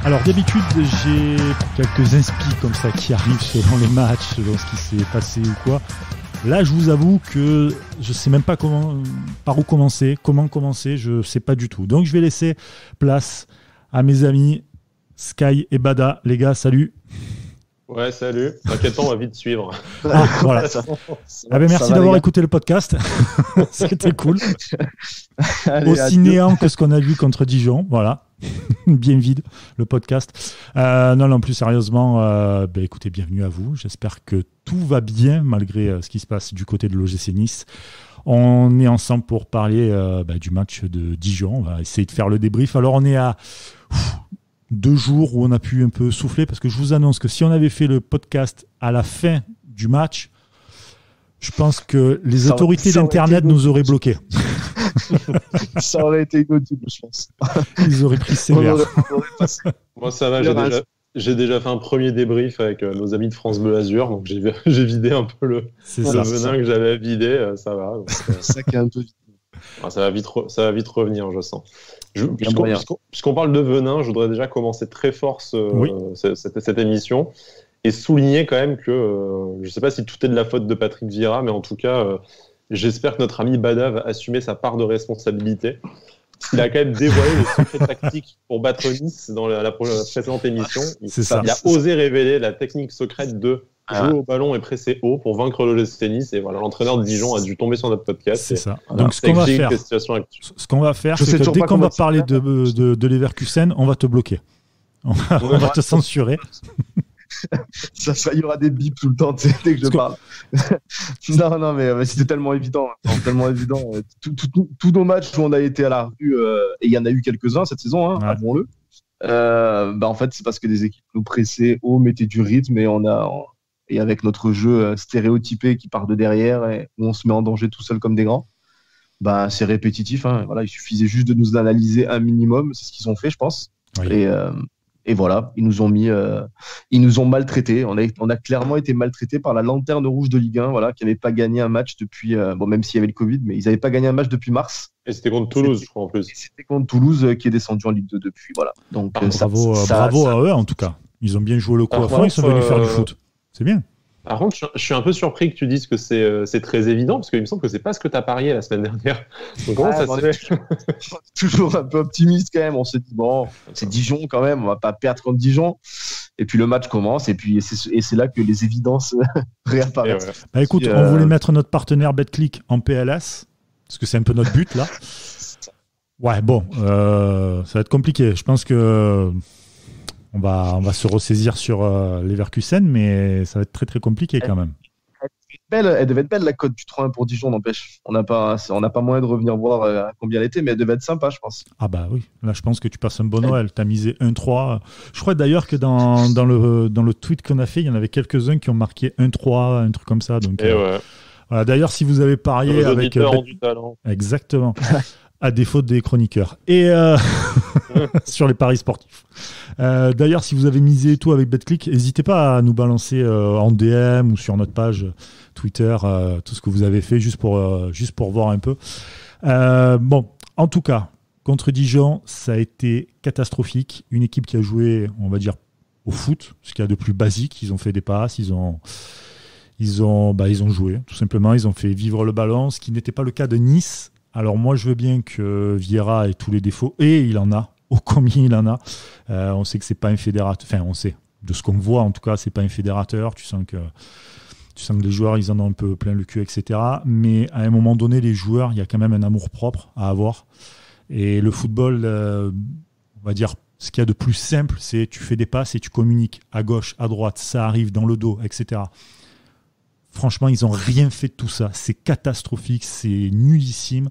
Alors d'habitude j'ai quelques inspi comme ça qui arrivent selon les matchs, selon ce qui s'est passé ou quoi. Là je vous avoue que je sais même pas par où commencer, je sais pas du tout. Donc je vais laisser place à mes amis Sky et Bada. Les gars, salut. Ouais, salut. T'inquiète pas, on va vite suivre. Ah, voilà. Merci d'avoir écouté le podcast. C'était cool. Allez, aussi néant que ce qu'on a vu contre Dijon. Voilà. Bien vide, le podcast. Non, plus sérieusement, écoutez, bienvenue à vous. J'espère que tout va bien malgré ce qui se passe du côté de l'OGC Nice. On est ensemble pour parler du match de Dijon. On va essayer de faire le débrief. Alors, on est à 2 jours où on a pu un peu souffler parce que je vous annonce que si on avait fait le podcast à la fin du match, je pense que les autorités d'Internet nous auraient bloqués. Ça aurait été inaudible, je pense. Ils auraient pris sévère. Moi, ça va, j'ai déjà fait un premier débrief avec nos amis de France Bleu Azur, donc j'ai vidé un peu le venin que j'avais vidé, ça va. Donc, ça qui est un peu vite. Ça va vite revenir, je sens. Puisqu'on parle de venin, je voudrais déjà commencer très fort cette émission et souligner quand même que je ne sais pas si tout est de la faute de Patrick Vieira, mais en tout cas, j'espère que notre ami Bada va assumer sa part de responsabilité. Il a quand même dévoilé les secrets tactiques pour battre Nice dans la précédente émission. Il a osé révéler la technique secrète de jouer au ballon et presser haut pour vaincre l'OGC Nice. Et voilà, l'entraîneur de Dijon a dû tomber sur notre podcast. C'est ça. Donc, ce qu'on va faire, c'est que dès qu'on va parler de Leverkusen, on va te bloquer. On va te censurer. Il y aura des bips tout le temps dès que je parle. non, mais c'était tellement évident. Tous nos matchs où on a été à la rue, et il y en a eu quelques-uns cette saison, avouons-le. En fait, c'est parce que des équipes nous pressaient haut, mettaient du rythme et avec notre jeu stéréotypé qui part de derrière et où on se met en danger tout seul comme des grands, c'est répétitif. Voilà, il suffisait juste de nous analyser un minimum. C'est ce qu'ils ont fait, je pense. Oui. Et voilà, ils nous ont maltraités. On a clairement été maltraités par la lanterne rouge de Ligue 1, voilà, qui n'avait pas gagné un match depuis, même s'il y avait le Covid, mais ils n'avaient pas gagné un match depuis mars. Et c'était contre Toulouse, je crois, en plus. C'était contre Toulouse qui est descendu en Ligue 2 depuis, voilà. Donc, bravo à eux, en tout cas. Ils ont bien joué le coup à fond, ils sont venus faire du foot. C'est bien. Par contre, je suis un peu surpris que tu dises que c'est très évident, parce qu'il me semble que c'est pas ce que tu as parié la semaine dernière. Donc, comment ça se fait? Toujours un peu optimiste quand même. On se dit, bon, c'est Dijon quand même, on va pas perdre contre Dijon. Et puis le match commence, et c'est là que les évidences réapparaissent. Ouais. Écoute, on voulait mettre notre partenaire BetClick en PLS, parce que c'est un peu notre but là. Ouais, bon, ça va être compliqué. Je pense que on va se ressaisir sur Leverkusen, mais ça va être très très compliqué quand même. Elle devait être belle la cote du 3-1 pour Dijon, n'empêche. On n'a pas moyen de revenir voir combien elle était, mais elle devait être sympa, je pense. Ah bah oui, là je pense que tu passes un bon Noël. Tu as misé 1-3. Je crois d'ailleurs que dans le tweet qu'on a fait, il y en avait quelques-uns qui ont marqué 1-3, un truc comme ça. Donc, voilà. D'ailleurs, si vous avez parié avec... du talent. Exactement. À défaut des chroniqueurs. Et sur les paris sportifs. D'ailleurs, si vous avez misé tout avec BetClick, n'hésitez pas à nous balancer en DM ou sur notre page Twitter tout ce que vous avez fait, juste pour voir un peu. Bon, en tout cas, contre Dijon, ça a été catastrophique. Une équipe qui a joué, on va dire, au foot, ce qu'il y a de plus basique. Ils ont fait des passes, ils ont joué, tout simplement. Ils ont fait vivre le ballon, ce qui n'était pas le cas de Nice. Alors moi, je veux bien que Vieira ait tous les défauts, et il en a. Oh, combien il en a. On sait que c'est pas un fédérateur. Enfin, on sait. De ce qu'on voit, en tout cas, c'est pas un fédérateur. Tu sens que les joueurs, ils en ont un peu plein le cul, etc. Mais à un moment donné, les joueurs, il y a quand même un amour-propre à avoir. Et le football, on va dire, ce qu'il y a de plus simple, c'est tu fais des passes et tu communiques à gauche, à droite, ça arrive dans le dos, etc. Franchement, ils n'ont rien fait de tout ça. C'est catastrophique, c'est nullissime.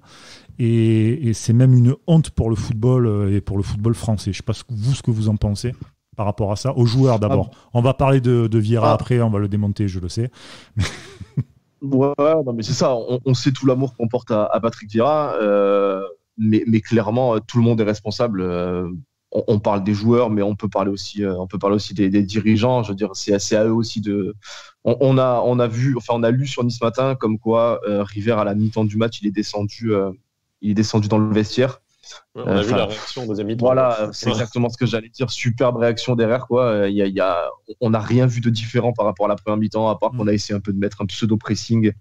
Et c'est même une honte pour le football et pour le football français. Je ne sais pas ce que vous en pensez par rapport à ça. Aux joueurs d'abord. On va parler de Vieira après, on va le démonter, je le sais. Ouais, non, mais c'est ça. On sait tout l'amour qu'on porte à Patrick Vieira. Mais clairement, tout le monde est responsable. On parle des joueurs, mais on peut parler aussi des dirigeants. Je veux dire, c'est à eux aussi de. On a lu sur Nice Matin comme quoi River à la mi-temps du match, il est descendu dans le vestiaire On a vu la réaction en deuxième mi-temps. Voilà, c'est exactement ce que j'allais dire. Superbe réaction derrière, quoi. On n'a rien vu de différent par rapport à la première mi-temps, à part qu'on a essayé un peu de mettre un pseudo-pressing.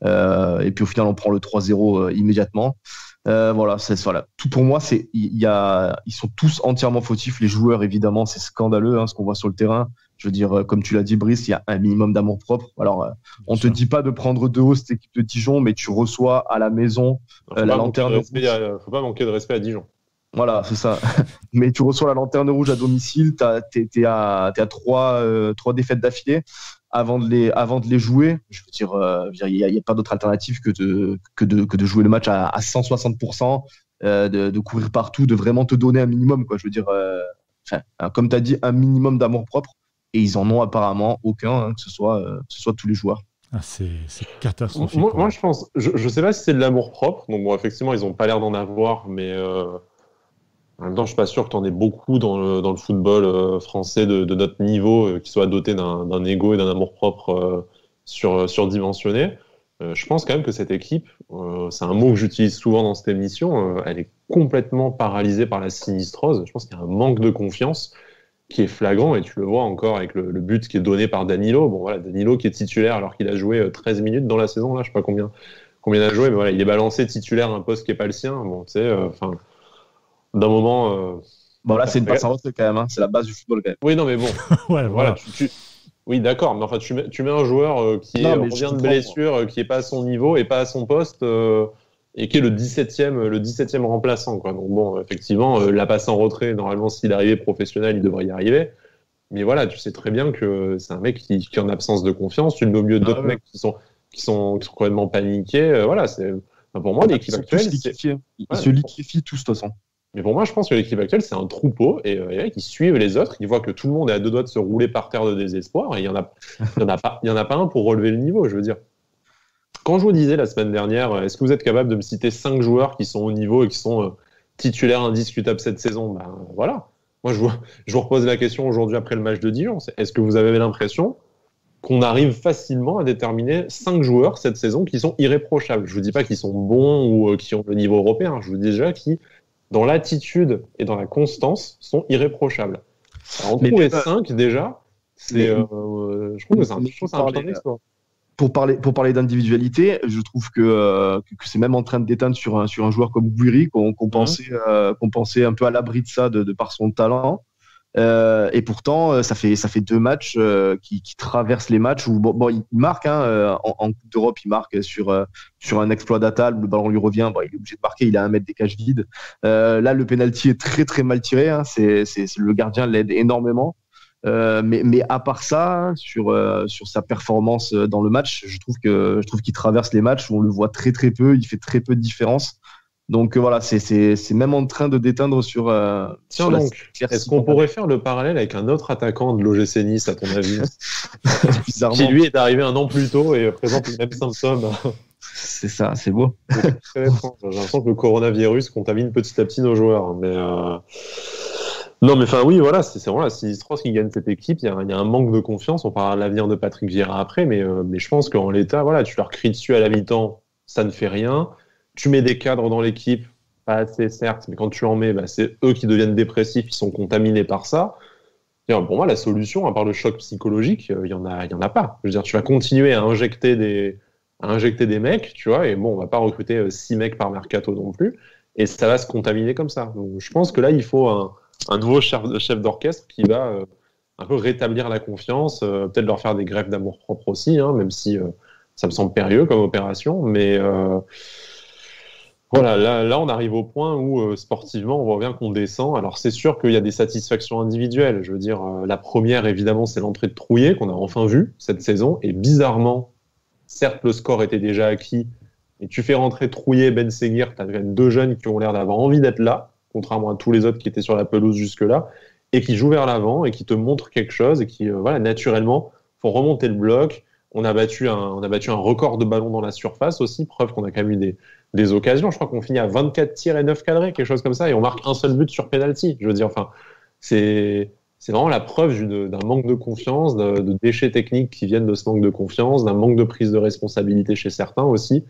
Et puis au final, on prend le 3-0 immédiatement. Voilà. Tout pour moi, ils sont tous entièrement fautifs. Les joueurs, évidemment, c'est scandaleux, ce qu'on voit sur le terrain. Je veux dire, comme tu l'as dit, Brice, il y a un minimum d'amour-propre. Alors, on te dit pas de prendre de haut cette équipe de Dijon, mais tu reçois à la maison la lanterne rouge. Faut pas manquer de respect à Dijon. Voilà, c'est ça. Mais tu reçois la lanterne rouge à domicile. T'es à 3 défaites d'affilée avant de les jouer. Je veux dire, il y a pas d'autre alternative que de jouer le match à 160%, de courir partout, de vraiment te donner un minimum, quoi. Je veux dire, comme tu as dit, un minimum d'amour-propre. Et ils en ont apparemment aucun, que ce soit tous les joueurs. C'est catastrophique. Moi, je pense, je sais pas si c'est de l'amour-propre. Donc, bon, effectivement, ils n'ont pas l'air d'en avoir, mais en même temps, je suis pas sûr que tu en aies beaucoup dans le football français de notre niveau qui soit doté d'un ego et d'un amour-propre surdimensionné. Je pense quand même que cette équipe, c'est un mot que j'utilise souvent dans cette émission, elle est complètement paralysée par la sinistrose. Je pense qu'il y a un manque de confiance qui est flagrant, et tu le vois encore avec le but qui est donné par Danilo. Bon, voilà, Danilo qui est titulaire alors qu'il a joué 13 minutes dans la saison, là, je sais pas combien il a joué, mais voilà, il est balancé titulaire d'un poste qui est pas le sien. Bon, tu sais, d'un moment. Bon, là, c'est une passe en retrait quand même, c'est la base du football quand même. Oui, non, mais bon. Ouais, voilà. Oui, d'accord, mais enfin, tu mets un joueur qui revient de blessure, qui est pas à son niveau et pas à son poste, et qui est le 17e remplaçant, quoi. Donc bon, effectivement, la passe en retrait, normalement, s'il arrivait professionnel, il devrait y arriver. Mais voilà, tu sais très bien que c'est un mec qui est en absence de confiance. Tu le mets au milieu d'autres mecs qui sont complètement paniqués. Voilà, pour moi, l'équipe actuelle, ils se liquéfient tous, de toute façon. Mais pour moi, je pense que l'équipe actuelle, c'est un troupeau, et les mecs, ils suivent les autres, ils voient que tout le monde est à deux doigts de se rouler par terre de désespoir, et il y en a pas un pour relever le niveau, je veux dire. Quand je vous disais la semaine dernière, est-ce que vous êtes capable de me citer 5 joueurs qui sont au niveau et qui sont titulaires indiscutables cette saison? Ben voilà. Moi, je vous repose la question aujourd'hui après le match de Dijon. Est-ce que vous avez l'impression qu'on arrive facilement à déterminer 5 joueurs cette saison qui sont irréprochables? Je vous dis pas qu'ils sont bons ou qui ont le niveau européen. Je vous dis déjà qui, dans l'attitude et dans la constance, sont irréprochables. Alors, en trouver 5 déjà, je trouve que c'est un putain d'exploit. Pour parler d'individualité, je trouve que c'est même en train de déteindre sur un joueur comme Gouiri qu'on pensait un peu à l'abri de ça de par son talent. Et pourtant, ça fait 2 matchs qui traversent les matchs où il marque en Coupe d'Europe, il marque sur un exploit d'Atal, le ballon lui revient, il est obligé de marquer, il a 1 mètre des cages vides. Là, le penalty est très très mal tiré, c'est le gardien l'aide énormément. Mais à part ça, sur sa performance dans le match, je trouve qu'il traverse les matchs où on le voit très très peu, il fait très peu de différence. Donc voilà, c'est même en train de déteindre sur donc, est-ce qu'on pourrait faire le parallèle avec un autre attaquant de l'OGC Nice, à ton avis? Qui lui est arrivé 1 an plus tôt et présente les mêmes symptômes. C'est ça, c'est beau. J'ai l'impression que le coronavirus contamine petit à petit nos joueurs. Mais non, mais enfin oui, voilà, c'est vraiment la sinistrose qui gagne cette équipe. Il y a un manque de confiance. On parlera de l'avenir de Patrick Vieira après, mais je pense qu'en l'état, voilà, tu leur cries dessus à la mi-temps, ça ne fait rien. Tu mets des cadres dans l'équipe, pas assez certes, mais quand tu en mets, c'est eux qui deviennent dépressifs, ils sont contaminés par ça. Et pour moi, la solution, à part le choc psychologique, il y en a pas. Je veux dire, tu vas continuer à injecter des mecs, tu vois, et bon, on va pas recruter 6 mecs par mercato non plus, et ça va se contaminer comme ça. Donc, je pense que là, il faut un nouveau chef d'orchestre qui va un peu rétablir la confiance, peut-être leur faire des greffes d'amour-propre aussi, même si ça me semble périlleux comme opération, mais voilà, là, on arrive au point où sportivement, on voit bien qu'on descend. Alors, c'est sûr qu'il y a des satisfactions individuelles. Je veux dire, la première, évidemment, c'est l'entrée de Trouillet qu'on a enfin vue cette saison. Et bizarrement, certes, le score était déjà acquis, mais tu fais rentrer Trouillet, Ben Seguir, tu as quand même 2 jeunes qui ont l'air d'avoir envie d'être là, contrairement à tous les autres qui étaient sur la pelouse jusque-là, et qui jouent vers l'avant et qui te montrent quelque chose et qui, naturellement, font remonter le bloc. On a battu un record de ballons dans la surface aussi, preuve qu'on a quand même eu des occasions. Je crois qu'on finit à 24 tirs et 9 cadrés, quelque chose comme ça, et on marque un seul but sur penalty. Je veux dire, enfin, c'est vraiment la preuve d'un manque de confiance, de déchets techniques qui viennent de ce manque de confiance, d'un manque de prise de responsabilité chez certains aussi.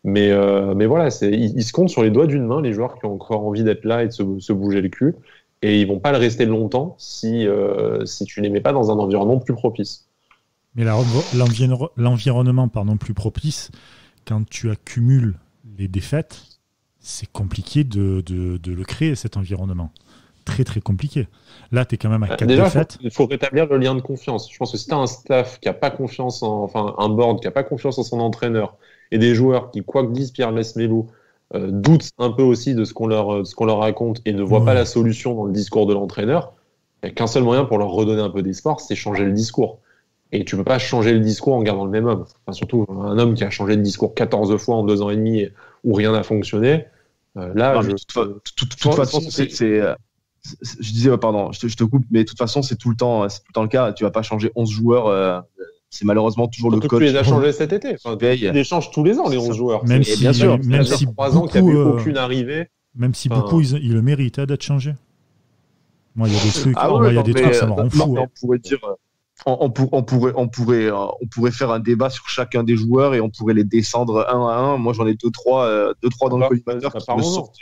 Mais voilà, ils se comptent sur les doigts d'une main, les joueurs qui ont encore envie d'être là et de se bouger le cul. Et ils vont pas le rester longtemps si tu les mets pas dans un environnement plus propice. Mais l'environnement plus propice, quand tu accumules les défaites, c'est compliqué de le créer, cet environnement. Très, très compliqué. Là, tu es quand même à 4 défaites. Il faut rétablir le lien de confiance. Je pense que si tu as un staff qui n'a pas confiance un board qui n'a pas confiance en son entraîneur et des joueurs qui, quoi que dise Pierre Lesmelou, doutent un peu aussi de ce qu'on leur raconte et ne voient pas la solution dans le discours de l'entraîneur, il n'y a qu'un seul moyen pour leur redonner un peu d'espoir, c'est changer le discours. Et tu ne peux pas changer le discours en gardant le même homme. Enfin, surtout un homme qui a changé de discours 14 fois en 2 ans et demi où rien n'a fonctionné. De toute façon, je disais, pardon, je te coupe, mais de toute façon, c'est tout le temps le cas. Tu vas pas changer 11 joueurs. C'est malheureusement toujours le coach. Tu les as changés cet été. Enfin, tu les changes tous les ans, les 11 joueurs. Même si, bien sûr. Même si 3 ans qu'il n'y a eu aucune arrivée. Même si beaucoup, ils le méritent d'être changés. Moi, il y a des trucs, ça me rend fou. On pourrait dire. On pourrait faire un débat sur chacun des joueurs et on pourrait les descendre un à un. Moi, j'en ai 2-3 dans le collimateur qui me sortent.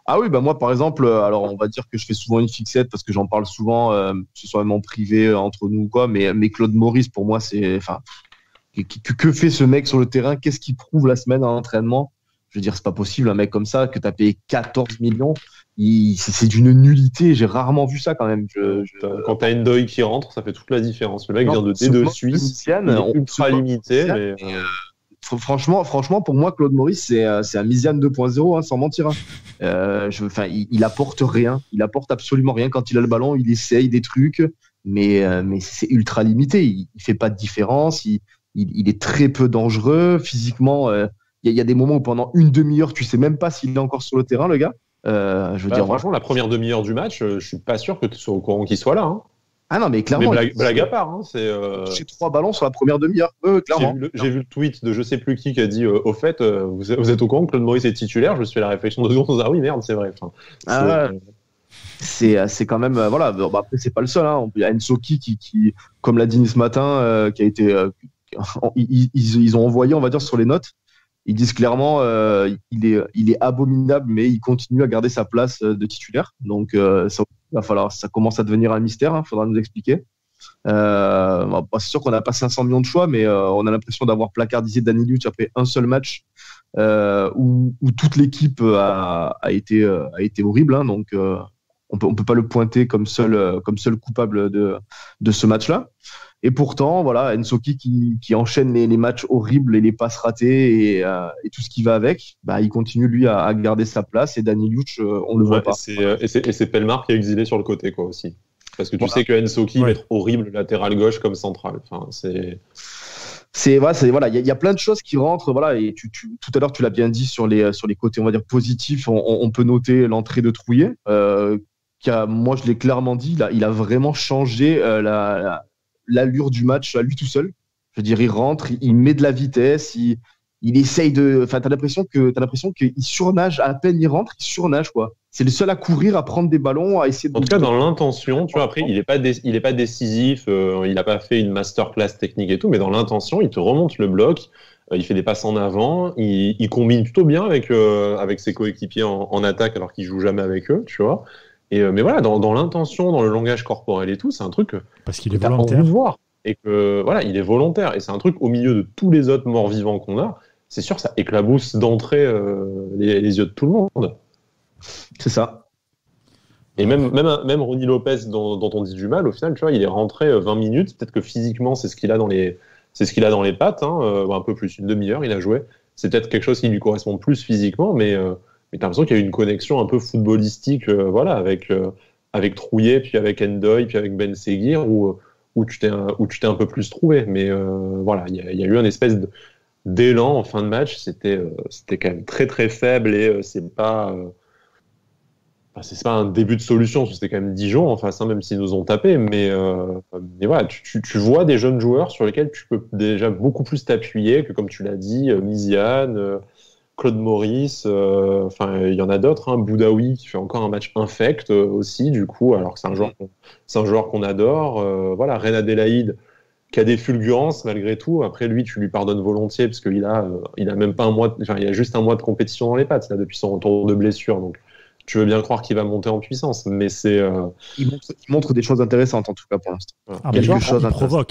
Ah oui, moi, par exemple, alors on va dire que je fais souvent une fixette parce que j'en parle souvent, que ce soit même en privé, entre nous ou quoi, mais Claude Maurice, pour moi, que fait ce mec sur le terrain? Qu'est-ce qu'il prouve la semaine en entraînement? Je veux dire, c'est pas possible, un mec comme ça, que tu as payé 14 millions. C'est d'une nullité. J'ai rarement vu ça quand même. Quand tu as Ndoye qui rentre, ça fait toute la différence. Le mec vient de D2 Suisse, ultra limité. Franchement, pour moi, Claude Maurice, c'est un Misiane 2.0, sans mentir. Il apporte rien. Il apporte absolument rien. Quand il a le ballon, il essaye des trucs, mais c'est ultra limité. Il fait pas de différence. Il est très peu dangereux. Physiquement, il y a des moments où pendant une demi-heure, tu sais même pas s'il est encore sur le terrain, le gars. Franchement, la première demi-heure du match, je suis pas sûr que tu sois au courant qu'il soit là. Hein. Ah non, mais clairement. Mais blague à part. J'ai 3 ballons sur la première demi-heure. Clairement. J'ai vu le tweet de je sais plus qui a dit au fait, vous êtes au courant que Claude Maurice est titulaire? Je me suis fait la réflexion de 2 secondes. Ah oui, merde, c'est vrai. C'est quand même. Après, c'est pas le seul. Hein. Il y a Ensoki qui, comme l'a dit ce matin, qui a été. Ils ont envoyé, on va dire, sur les notes. Ils disent clairement il est abominable, mais il continue à garder sa place de titulaire. Donc ça commence à devenir un mystère. Il faudra nous expliquer. C'est sûr qu'on n'a pas 500 millions de choix, mais on a l'impression d'avoir placardisé Danny Luch après un seul match où toute l'équipe a été horrible. Hein, donc on peut pas le pointer comme seul coupable de ce match-là. Et pourtant, voilà, Ensoki qui enchaîne les matchs horribles et les passes ratées et tout ce qui va avec, il continue lui à garder sa place. Et Danny Luch, on le voit pas. Et c'est Pellemar qui est exilé sur le côté, quoi, aussi. Parce que tu sais que Ensoki va être horrible latéral gauche comme central. Enfin, il y a plein de choses qui rentrent, voilà. Et tout à l'heure, tu l'as bien dit sur les côtés, on va dire positifs. On peut noter l'entrée de Trouillet, moi je l'ai clairement dit, il a vraiment changé l'allure du match à lui tout seul. Je veux dire, il rentre, il met de la vitesse, il essaye de. Enfin, t'as l'impression qu'il surnage à peine il rentre, il surnage, quoi. C'est le seul à courir, à prendre des ballons, à essayer de. En tout cas, dans l'intention, tu vois, après, il est pas décisif, il n'a pas fait une masterclass technique et tout, mais dans l'intention, il te remonte le bloc, il fait des passes en avant, il combine plutôt bien avec ses coéquipiers en attaque alors qu'il joue jamais avec eux, tu vois. Mais voilà, dans l'intention, dans le langage corporel et tout, c'est un truc parce qu'il est volontaire. De voir. Et que voilà, il est volontaire. Et c'est un truc au milieu de tous les autres morts vivants qu'on a. C'est sûr, ça éclabousse d'entrée les yeux de tout le monde. C'est ça. Et même Ronny Lopez, dont on dit du mal, au final, tu vois, il est rentré 20 minutes. Peut-être que physiquement, c'est ce qu'il a dans les pattes. Hein, un peu plus, une demi-heure, il a joué. C'est peut-être quelque chose qui lui correspond plus physiquement, mais t'as l'impression qu'il y a eu une connexion un peu footballistique, avec Trouillet, puis avec Ndoye, puis avec Ben Seguir, où tu t'es un peu plus trouvé. Mais voilà, il y a eu une espèce d'élan en fin de match. C'était quand même très très faible et c'est pas un début de solution. C'était quand même Dijon en face, même s'ils nous ont tapé. Mais voilà, tu vois des jeunes joueurs sur lesquels tu peux déjà beaucoup plus t'appuyer que, comme tu l'as dit, Misiane, Claude Maurice, il y en a d'autres, hein, Boudaoui qui fait encore un match infect aussi, du coup, alors que c'est un joueur qu'on adore. Voilà, Reine Adélaïde, a des fulgurances malgré tout. Après, lui, tu lui pardonnes volontiers parce qu'il a même pas il a juste un mois de compétition dans les pattes là, depuis son retour de blessure. Donc, tu veux bien croire qu'il va monter en puissance, mais c'est. Il montre des choses intéressantes en tout cas pour l'instant. Ah, il provoque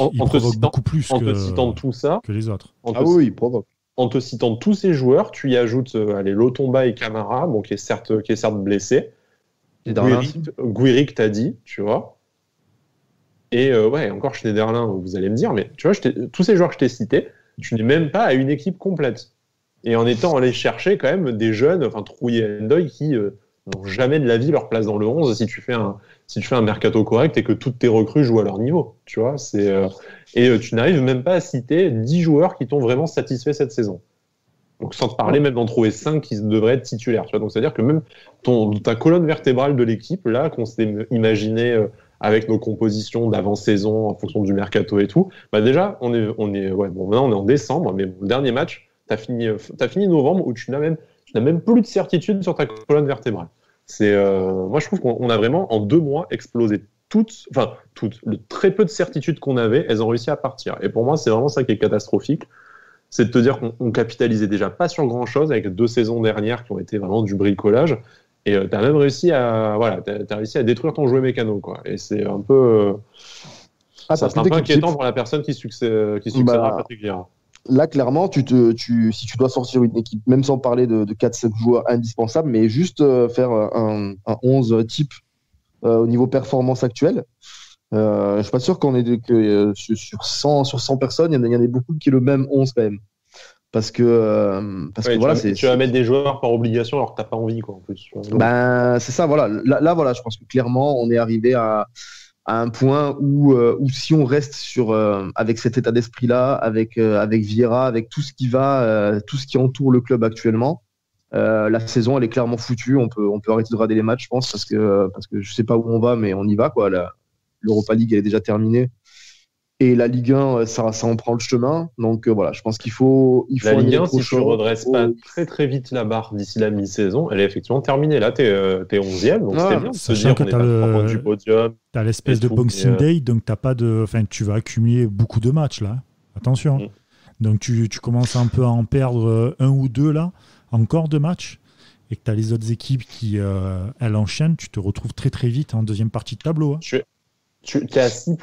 beaucoup plus que les autres. Oui, il provoque. En te citant tous ces joueurs, tu y ajoutes Lotomba et Camara, bon, qui est certes blessé. Guiric, t'as dit, tu vois. Et encore Schneiderlin, vous allez me dire, mais tu vois, tous ces joueurs que je t'ai cités, tu n'es même pas à une équipe complète. Et en étant allé chercher quand même des jeunes, Trouille et Ndoye, qui n'ont jamais de la vie leur place dans le 11 si tu fais un mercato correct et que toutes tes recrues jouent à leur niveau. Tu vois, et tu n'arrives même pas à citer 10 joueurs qui t'ont vraiment satisfait cette saison. Donc sans te parler même d'en trouver 5 qui devraient être titulaires. Tu vois, donc c'est-à-dire que même ta colonne vertébrale de l'équipe, là, qu'on s'est imaginé avec nos compositions d'avant-saison en fonction du mercato et tout, déjà, maintenant on est en décembre, mais le dernier match, t'as fini novembre où tu n'as même plus de certitude sur ta colonne vertébrale. Moi, je trouve qu'on a vraiment, en 2 mois, explosé le très peu de certitudes qu'on avait, elles ont réussi à partir. Et pour moi, c'est vraiment ça qui est catastrophique. C'est de te dire qu'on capitalisait déjà pas sur grand-chose avec 2 saisons dernières qui ont été vraiment du bricolage. Et t'as même réussi à détruire ton jouet mécano, quoi. Et c'est un peu, c'est un peu inquiétant pour la personne qui succédera à Patrick Vieira. Là, clairement, si tu dois sortir une équipe, même sans parler de 4-7 joueurs indispensables, mais juste faire un 11 type au niveau performance actuelle, je suis pas sûr sur 100 personnes, il y en a beaucoup qui est le même 11 quand même. Parce que voilà, tu vas mettre des joueurs par obligation alors que t'as pas envie, quoi, en plus. C'est ça, voilà. Là, voilà, je pense que clairement, on est arrivé à un point où si on reste avec cet état d'esprit-là, avec Vieira, avec tout ce qui entoure le club actuellement, la saison, elle est clairement foutue. On peut arrêter de regarder les matchs, je pense, parce que je sais pas où on va, mais on y va, quoi. L'Europa League, elle est déjà terminée. Et la Ligue 1, ça en prend le chemin. Donc voilà, je pense qu'il faut la Ligue 1, si tu ne redresses pas très très vite la barre d'ici la mi-saison, elle est effectivement terminée. Là, t'es 11e, donc c'est bien de se dire qu'on est pas trop loin du podium. T'as l'espèce de Boxing Day, donc tu vas accumuler beaucoup de matchs là. Attention. Donc tu commences un peu à en perdre 1 ou 2 là, encore de matchs, et que tu as les autres équipes qui elles enchaînent, tu te retrouves très très vite en deuxième partie de tableau. Tu es à 6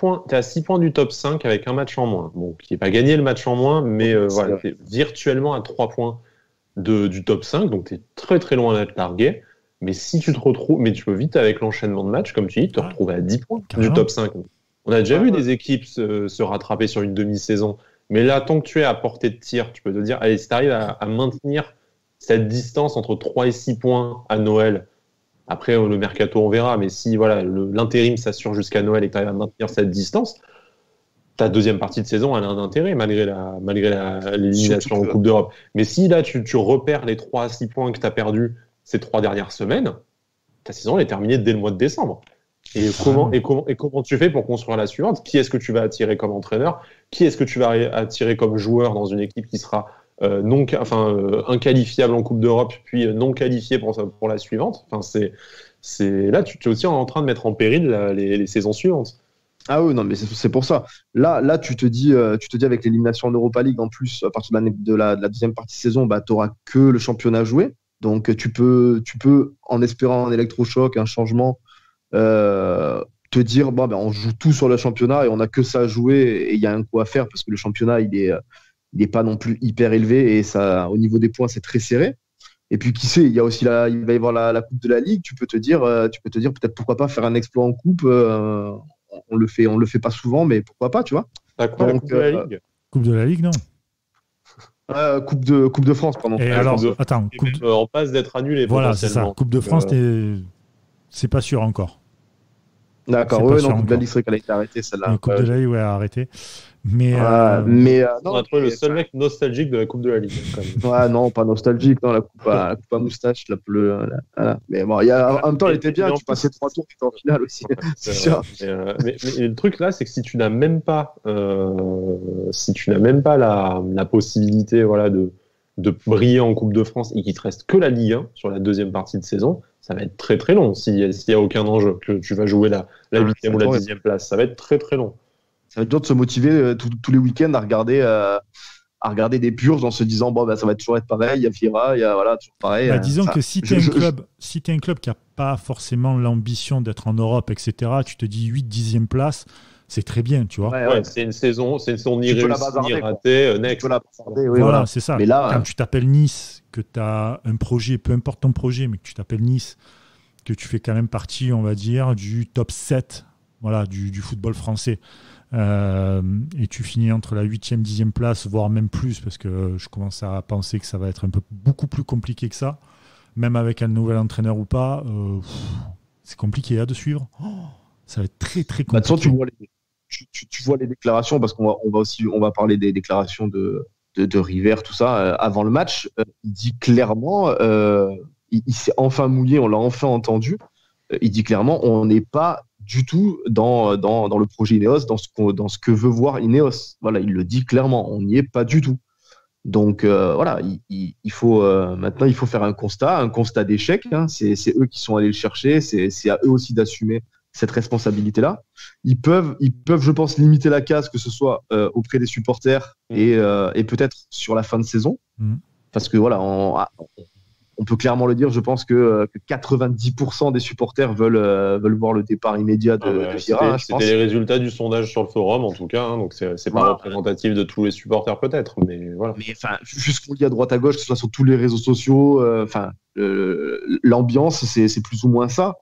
points du top 5 avec un match en moins. Bon, qui n'est pas gagné le match en moins, mais tu es virtuellement à 3 points du top 5, donc tu es très très loin d'être largué. Mais si tu te retrouves, mais tu peux vite avec l'enchaînement de matchs, comme tu dis, te retrouver à 10 points du top 5. On a déjà vu des équipes se rattraper sur une demi-saison. Mais là, tant que tu es à portée de tir, tu peux te dire, allez, si tu arrives à maintenir cette distance entre 3 et 6 points à Noël. Après, le mercato, on verra. Mais si l'intérim s'assure jusqu'à Noël et que tu arrives à maintenir cette distance, ta deuxième partie de saison, elle a un intérêt malgré l'élimination en Coupe d'Europe. Mais si là, tu repères les 3 à 6 points que tu as perdus ces 3 dernières semaines, ta saison elle est terminée dès le mois de décembre. Et comment tu fais pour construire la suivante ? Qui est-ce que tu vas attirer comme entraîneur ? Qui est-ce que tu vas attirer comme joueur dans une équipe qui sera inqualifiable en Coupe d'Europe, puis non qualifié pour la suivante. Là, tu es aussi en train de mettre en péril les saisons suivantes. Ah oui, non, mais c'est pour ça. Là, tu te dis avec l'élimination en Europa League, en plus, à partir de la deuxième partie de saison, tu n'auras que le championnat à jouer. Donc, tu peux, en espérant un électrochoc, un changement, te dire, on joue tout sur le championnat et on n'a que ça à jouer et il y a un coup à faire parce que le championnat, il n'est pas non plus hyper élevé et ça, au niveau des points, c'est très serré. Et puis, qui sait, il va y avoir la Coupe de la Ligue. Tu peux te dire peut-être pourquoi pas faire un exploit en Coupe. On le fait pas souvent, mais pourquoi pas, tu vois. T'as quoi, la Coupe de la Ligue ? Coupe de la Ligue, non. Coupe de France, pardon. Et alors, attends, en passe d'être annulé. Voilà, c'est ça. Coupe de France, c'est pas sûr encore. D'accord, oui, non, Coupe de la Ligue, c'est qu'elle a été arrêtée, celle-là. Coupe de la Ligue, arrêtée. Mais on a trouvé le seul mec nostalgique de la Coupe de la Ligue. Non, pas nostalgique, non, la coupe à moustache, mais bon, en même temps, elle était bien, tu passais 3 tours, tu étais en finale aussi, c'est sûr. Mais le truc là, c'est que si tu n'as même pas, la possibilité, de briller en Coupe de France et qu'il te reste que la Ligue 1 sur la deuxième partie de saison, ça va être très très long s'il n'y a aucun enjeu, que tu vas jouer la 8e ou la 10e place, ça va être très très long. Ça va être dur de se motiver tous les week-ends à regarder des purges en se disant ça va toujours être pareil, il y a Vieira, il y a toujours pareil. Disons que si tu es un club qui n'a pas forcément l'ambition d'être en Europe, etc., tu te dis 8-10e place, c'est très bien, tu vois. Ouais. C'est une saison ni réussie ni ratée. Voilà, c'est ça. Mais là, quand tu t'appelles Nice, que tu as un projet, peu importe ton projet, mais que tu t'appelles Nice, que tu fais quand même partie, on va dire, du top 7 du football français. Et tu finis entre la 8e, 10e place, voire même plus, parce que je commence à penser que ça va être beaucoup plus compliqué que ça, même avec un nouvel entraîneur ou pas. C'est compliqué de suivre. Ça va être très très compliqué. De toute façon, tu vois les déclarations, parce qu'on va parler des déclarations de River, tout ça, avant le match. Il dit clairement, il s'est enfin mouillé, on l'a enfin entendu. Il dit clairement, on n'est pas du tout dans le projet Ineos, dans ce que veut voir Ineos. Voilà, il le dit clairement, on n'y est pas du tout. Donc il faut maintenant il faut faire un constat d'échec. Hein. C'est eux qui sont allés le chercher, c'est à eux aussi d'assumer cette responsabilité-là. Ils peuvent, je pense, limiter la casse, que ce soit auprès des supporters et peut-être sur la fin de saison, parce que voilà, on peut clairement le dire, je pense que 90% des supporters veulent voir le départ immédiat de Vieira. C'était les résultats du sondage sur le forum, en tout cas, hein, donc c'est pas représentatif de tous les supporters peut-être, mais voilà. Mais vu ce qu'on lit à droite à gauche, que ce soit sur tous les réseaux sociaux, l'ambiance, c'est plus ou moins ça.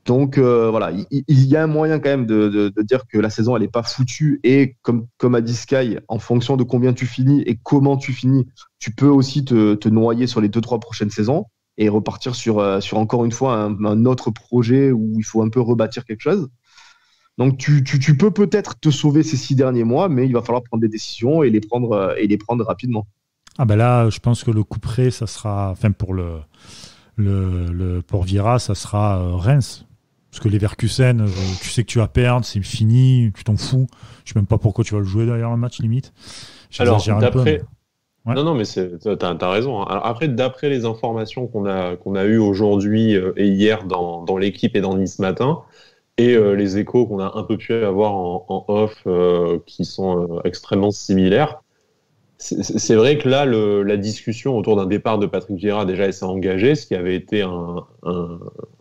Donc il y a un moyen quand même de dire que la saison elle est pas foutue, et comme a dit Sky, en fonction de combien tu finis et comment tu finis, tu peux aussi te noyer sur les 2-3 prochaines saisons et repartir sur encore une fois un autre projet où il faut un peu rebâtir quelque chose. Donc tu peux peut-être te sauver ces 6 derniers mois, mais il va falloir prendre des décisions et les prendre rapidement. Là, je pense que le coup près, ça sera, pour Vieira, ça sera Reims. Parce que Leverkusen, tu sais que tu vas perdre, c'est fini, tu t'en fous. Je sais même pas pourquoi tu vas le jouer d'ailleurs un match limite. Alors d'après, non mais t'as raison. Hein. Alors après, d'après les informations qu'on a eues aujourd'hui et hier dans l'équipe et dans Nice Matin, et les échos qu'on a un peu pu avoir en off, qui sont extrêmement similaires. C'est vrai que là, la discussion autour d'un départ de Patrick Vieira, déjà, elle s'est engagée, ce qui avait été un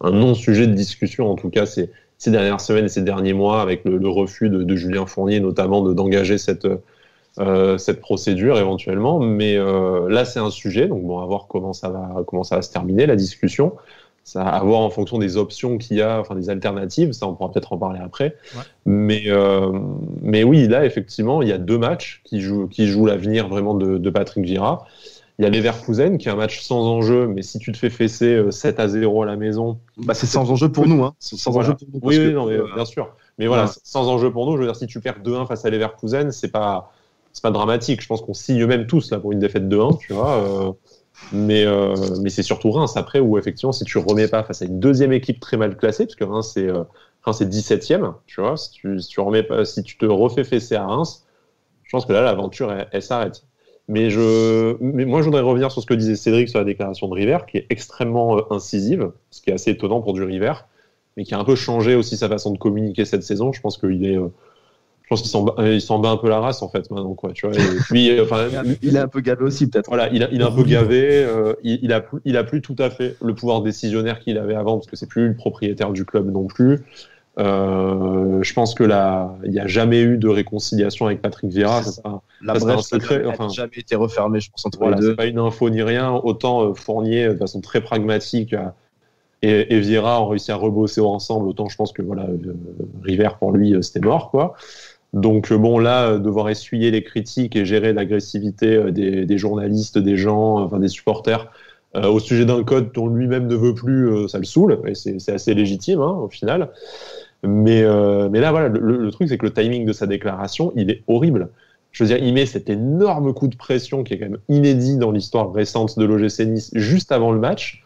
non-sujet de discussion, en tout cas, ces dernières semaines et ces derniers mois, avec le refus de Julien Fournier, notamment, d'engager cette procédure, éventuellement. Mais là, c'est un sujet, donc bon, à voir comment ça va se terminer, la discussion. Ça à voir en fonction des options qu'il y a, enfin des alternatives, ça on pourra peut-être en parler après. Ouais. Mais oui, là effectivement, il y a 2 matchs qui jouent l'avenir vraiment de Patrick Vieira. Il y a Leverkusen qui est un match sans enjeu, mais si tu te fais fesser 7-0 à la maison, c'est sans enjeu pour nous, hein. C'est sans enjeu pour nous. Oui, non, mais bien sûr. Mais voilà, sans enjeu pour nous. Je veux dire, si tu perds 2-1 face à Leverkusen, c'est pas dramatique. Je pense qu'on signe même tous là pour une défaite 2-1, tu vois. Mais c'est surtout Reims après, où effectivement si tu remets pas face à une deuxième équipe très mal classée, parce que Reims c'est 17e, tu vois, si tu remets pas, si tu te refais fesser à Reims, je pense que là l'aventure elle s'arrête. Mais moi je voudrais revenir sur ce que disait Cédric sur la déclaration de River, qui est extrêmement incisive, ce qui est assez étonnant pour du River, mais qui a un peu changé aussi sa façon de communiquer cette saison. Je pense qu'il s'en bat un peu la race en fait maintenant, quoi, tu vois. Et puis il est un peu gavé aussi peut-être. Voilà, il est un peu gavé, il a plus tout à fait le pouvoir décisionnaire qu'il avait avant, parce que c'est plus le propriétaire du club non plus. Je pense que là, il n'y a jamais eu de réconciliation avec Patrick Vieira. La brèche n'a jamais été refermée, je pense, entre les deux. C'est pas une info ni rien. Autant Fournier, de façon très pragmatique, et Vieira ont réussi à rebosser ensemble. Autant je pense que River pour lui, c'était mort, quoi. Donc bon, là, devoir essuyer les critiques et gérer l'agressivité des journalistes, des gens, des supporters au sujet d'un code dont lui-même ne veut plus, ça le saoule, et c'est assez légitime, hein, au final. Mais là, voilà, le truc, c'est que le timing de sa déclaration, il est horrible. Je veux dire, il met cet énorme coup de pression qui est quand même inédit dans l'histoire récente de l'OGC Nice juste avant le match.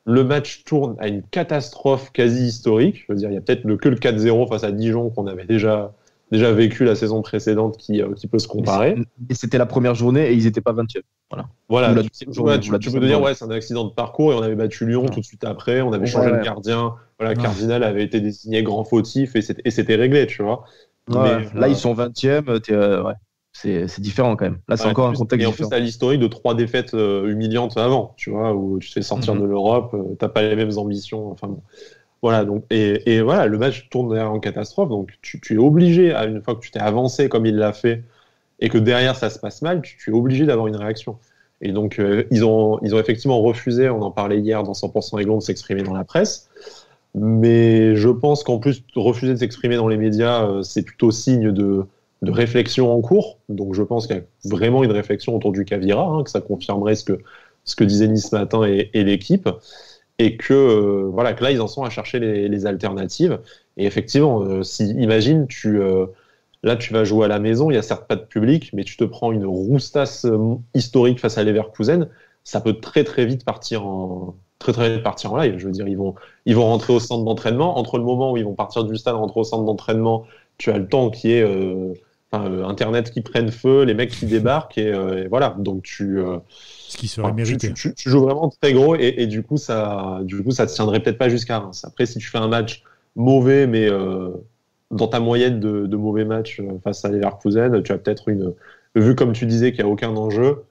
Le match tourne à une catastrophe quasi historique. Je veux dire, il y a peut-être que le 4-0 face à Dijon qu'on avait déjà vécu la saison précédente qui peut se comparer. Et c'était la première journée et ils n'étaient pas 20e. Voilà. Tu peux te dire, c'est un accident de parcours, et on avait battu Lyon tout de suite après, on avait changé le gardien. Voilà, Cardinal avait été désigné grand fautif et c'était réglé, tu vois. Ouais, là, ils sont 20e. Ouais. C'est différent quand même. Là, c'est encore un contexte différent. Et en plus, t'as l'historique de 3 défaites humiliantes avant, tu vois, où tu te fais sortir de l'Europe, t'as pas les mêmes ambitions. Enfin bon. Voilà, donc, et voilà, le match tourne derrière en catastrophe, donc tu es obligé, une fois que tu t'es avancé comme il l'a fait, et que derrière ça se passe mal, tu es obligé d'avoir une réaction. Et donc, ils ont effectivement refusé, on en parlait hier dans 100% Aiglon, de s'exprimer dans la presse, mais je pense qu'en plus, refuser de s'exprimer dans les médias, c'est plutôt signe de réflexion en cours, donc je pense qu'il y a vraiment une réflexion autour du Cavira, que ça confirmerait ce que disait Nice ce matin et l'équipe. Et que, voilà, que là, ils en sont à chercher les alternatives. Et effectivement, imagine, là, tu vas jouer à la maison, il n'y a certes pas de public, mais tu te prends une roustasse historique face à Leverkusen, ça peut très très vite partir en live. Je veux dire, ils vont rentrer au centre d'entraînement. Entre le moment où ils vont partir du stade, rentrer au centre d'entraînement, tu as le temps qui est Internet qui prenne feu, les mecs qui débarquent, et voilà. Donc ce qui serait mérité. Tu joues vraiment très gros et du coup ça te tiendrait peut-être pas jusqu'à Reims. Après, si tu fais un match mauvais, mais dans ta moyenne de mauvais matchs face à Leverkusen, tu as peut-être vu comme tu disais qu'il n'y a aucun enjeu,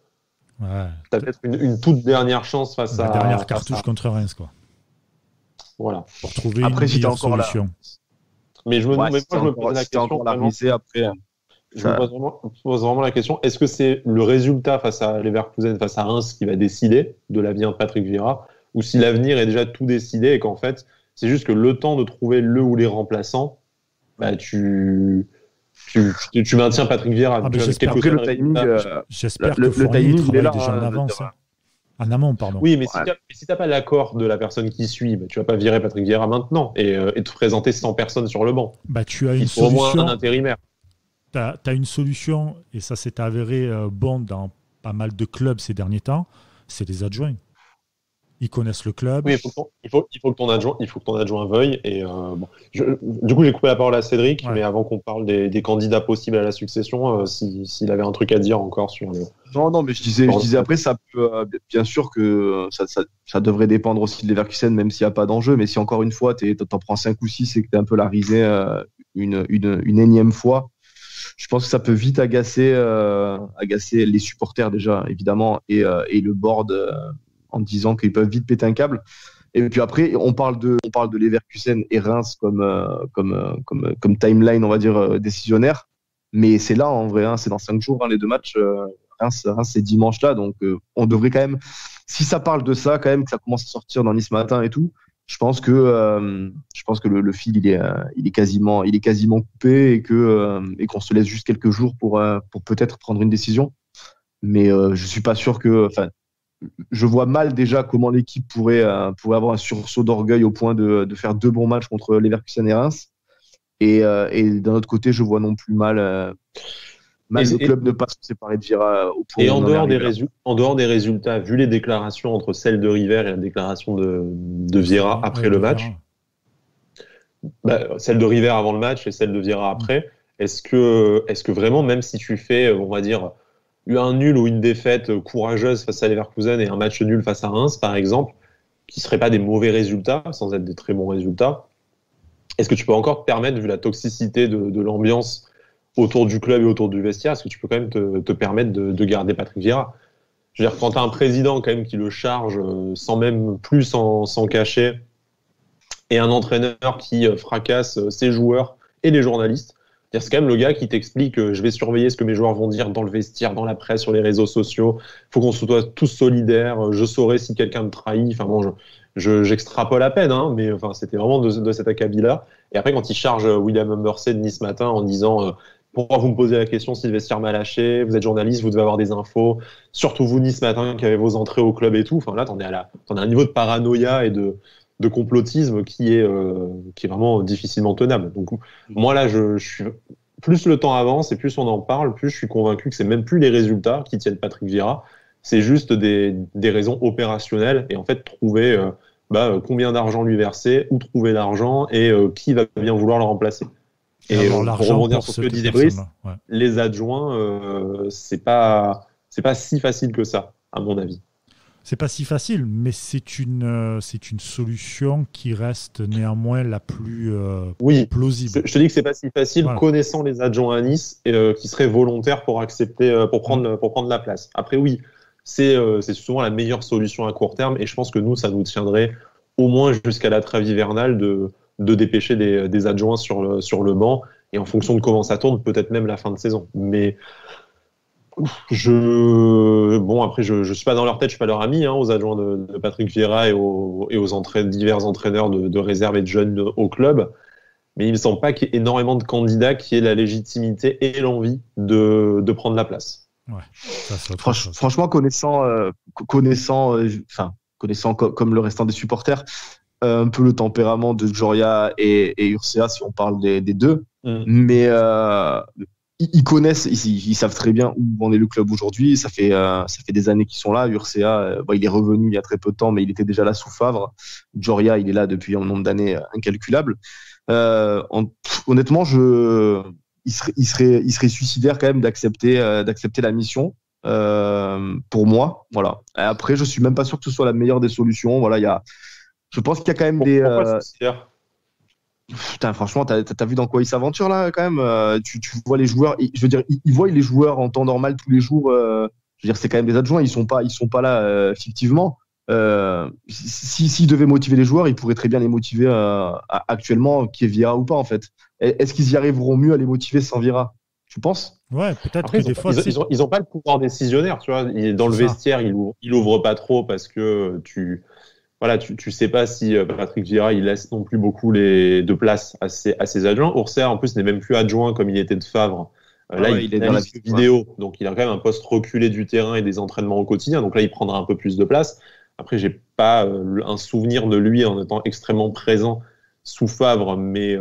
tu as peut-être une toute dernière chance face à... La dernière cartouche contre Reims, quoi. Voilà. Pour trouver une meilleure solution. Mais je me pose la question... Je me pose vraiment la question, est-ce que c'est le résultat face à Leverkusen, face à Reims, qui va décider de l'avenir de Patrick Vieira, ou si l'avenir est déjà tout décidé et qu'en fait, c'est juste que le temps de trouver le ou les remplaçants, bah, tu maintiens Patrick Vieira. J'espère que le timing, le timing est là déjà en avance. En amont, pardon. Oui, mais si t'as pas l'accord de la personne qui suit, bah, tu vas pas virer Patrick Vieira maintenant et te présenter 100 personnes sur le banc. Bah, tu as une solution. Il faut au moins un intérimaire. Tu as une solution, et ça s'est avéré bon dans pas mal de clubs ces derniers temps, c'est les adjoints. Ils connaissent le club. Oui, il faut que ton adjoint veuille. Et, du coup, j'ai coupé la parole à Cédric, mais avant qu'on parle des candidats possibles à la succession, s'il avait un truc à dire encore sur le... Non, mais je disais après, ça peut, bien sûr que ça devrait dépendre aussi de Leverkusen, même s'il n'y a pas d'enjeu. Mais si encore une fois, t'en prends 5 ou 6 et que t'es un peu la risée une énième fois, je pense que ça peut vite agacer les supporters déjà, évidemment, et le board en disant qu'ils peuvent vite péter un câble. Et puis après, on parle de Leverkusen et Reims comme timeline, on va dire, décisionnaire. Mais c'est là, en vrai, c'est dans 5 jours, les 2 matchs. Reims, c'est dimanche là. Donc, on devrait quand même, si ça parle de ça, quand même, que ça commence à sortir dans Nice Matin et tout, je pense que le fil il est quasiment coupé et qu'on se laisse juste quelques jours pour peut-être prendre une décision. Mais je suis pas sûr je vois mal déjà comment l'équipe pourrait avoir un sursaut d'orgueil au point de faire 2 bons matchs contre Leverkusen et Reims. Et d'un autre côté, je vois non plus mal le club ne pas se séparer de Vieira au point. Et en dehors des résultats, vu les déclarations entre celle de River et la déclaration de Vieira après le match, celle de River avant le match et celle de Vieira après, est-ce que vraiment, même si tu fais, on va dire, un nul ou une défaite courageuse face à Leverkusen et un match nul face à Reims, par exemple, qui ne seraient pas des mauvais résultats, sans être des très bons résultats, est-ce que tu peux encore te permettre, vu la toxicité de l'ambiance autour du club et autour du vestiaire, est-ce que tu peux quand même te permettre de garder Patrick Vieira? Je veux dire, quand tu as un président quand même qui le charge sans même plus s'en cacher, et un entraîneur qui fracasse ses joueurs et les journalistes, c'est quand même le gars qui t'explique je vais surveiller ce que mes joueurs vont dire dans le vestiaire, dans la presse, sur les réseaux sociaux. Il faut qu'on soit tous solidaires. Je saurai si quelqu'un me trahit. Enfin bon, j'extrapole à peine, mais enfin c'était vraiment de cet acabit-là. Et après, quand il charge William Humbersey de Nice Matin en disant pourquoi vous me posez la question si le vestiaire m'a lâché, vous êtes journaliste, vous devez avoir des infos. Surtout vous, Nice Matin, qui avez vos entrées au club et tout. Enfin là, t'en as un niveau de paranoïa et de complotisme qui est vraiment difficilement tenable. Donc moi là, je suis plus le temps avance et plus on en parle, plus je suis convaincu que c'est même plus les résultats qui tiennent Patrick Vieira, c'est juste des raisons opérationnelles et en fait trouver combien d'argent lui verser, où trouver l'argent et qui va bien vouloir le remplacer. Et pour rebondir sur ce que disait Brice, les adjoints, c'est pas si facile que ça, à mon avis. C'est pas si facile, mais c'est une solution qui reste néanmoins la plus plausible. Je te dis que c'est pas si facile, voilà. Connaissant les adjoints à Nice, qui seraient volontaires pour accepter, pour prendre la place. Après, oui, c'est souvent la meilleure solution à court terme, et je pense que nous, ça nous tiendrait au moins jusqu'à la trêve hivernale de dépêcher des adjoints sur le banc, et en fonction de comment ça tourne, peut-être même la fin de saison. Mais après, je suis pas dans leur tête, je suis pas leur ami, aux adjoints de Patrick Vieira et aux divers entraîneurs de réserve et de jeunes au club. Mais il me semble pas qu'il y ait énormément de candidats qui aient la légitimité et l'envie de prendre la place. Ouais, franchement, connaissant comme le restant des supporters, un peu le tempérament de Djoria et Urcea, si on parle des deux, mais ils connaissent, ils savent très bien où en est le club aujourd'hui. Ça fait des années qu'ils sont là. Urcea, il est revenu il y a très peu de temps, mais il était déjà là sous Favre. Djoria, il est là depuis un nombre d'années incalculable. Honnêtement, il serait suicidaire quand même d'accepter la mission. Pour moi, voilà. Et après, je suis même pas sûr que ce soit la meilleure des solutions. Voilà, je pense qu'il y a quand même Pourquoi Putain, franchement, t'as vu dans quoi ils s'aventurent là quand même. Tu vois les joueurs. Je veux dire, ils voient les joueurs en temps normal tous les jours. Je veux dire, c'est quand même des adjoints. Ils sont pas là fictivement. S'ils devaient motiver les joueurs, ils pourraient très bien les motiver actuellement, qu'il y ait Vieira ou pas en fait. Est-ce qu'ils y arriveront mieux à les motiver sans Vieira? Tu penses? Ouais, peut-être. Après, des fois, ils ont pas le pouvoir décisionnaire, tu vois. Dans le vestiaire, il ouvre pas trop parce que tu sais pas si Patrick Vieira il laisse non plus beaucoup de place à ses adjoints. Urcea en plus n'est même plus adjoint comme il était de Favre. Là, il est dans la vidéo, donc il a quand même un poste reculé du terrain et des entraînements au quotidien. Donc là, il prendra un peu plus de place. Après, j'ai pas un souvenir de lui en étant extrêmement présent sous Favre, mais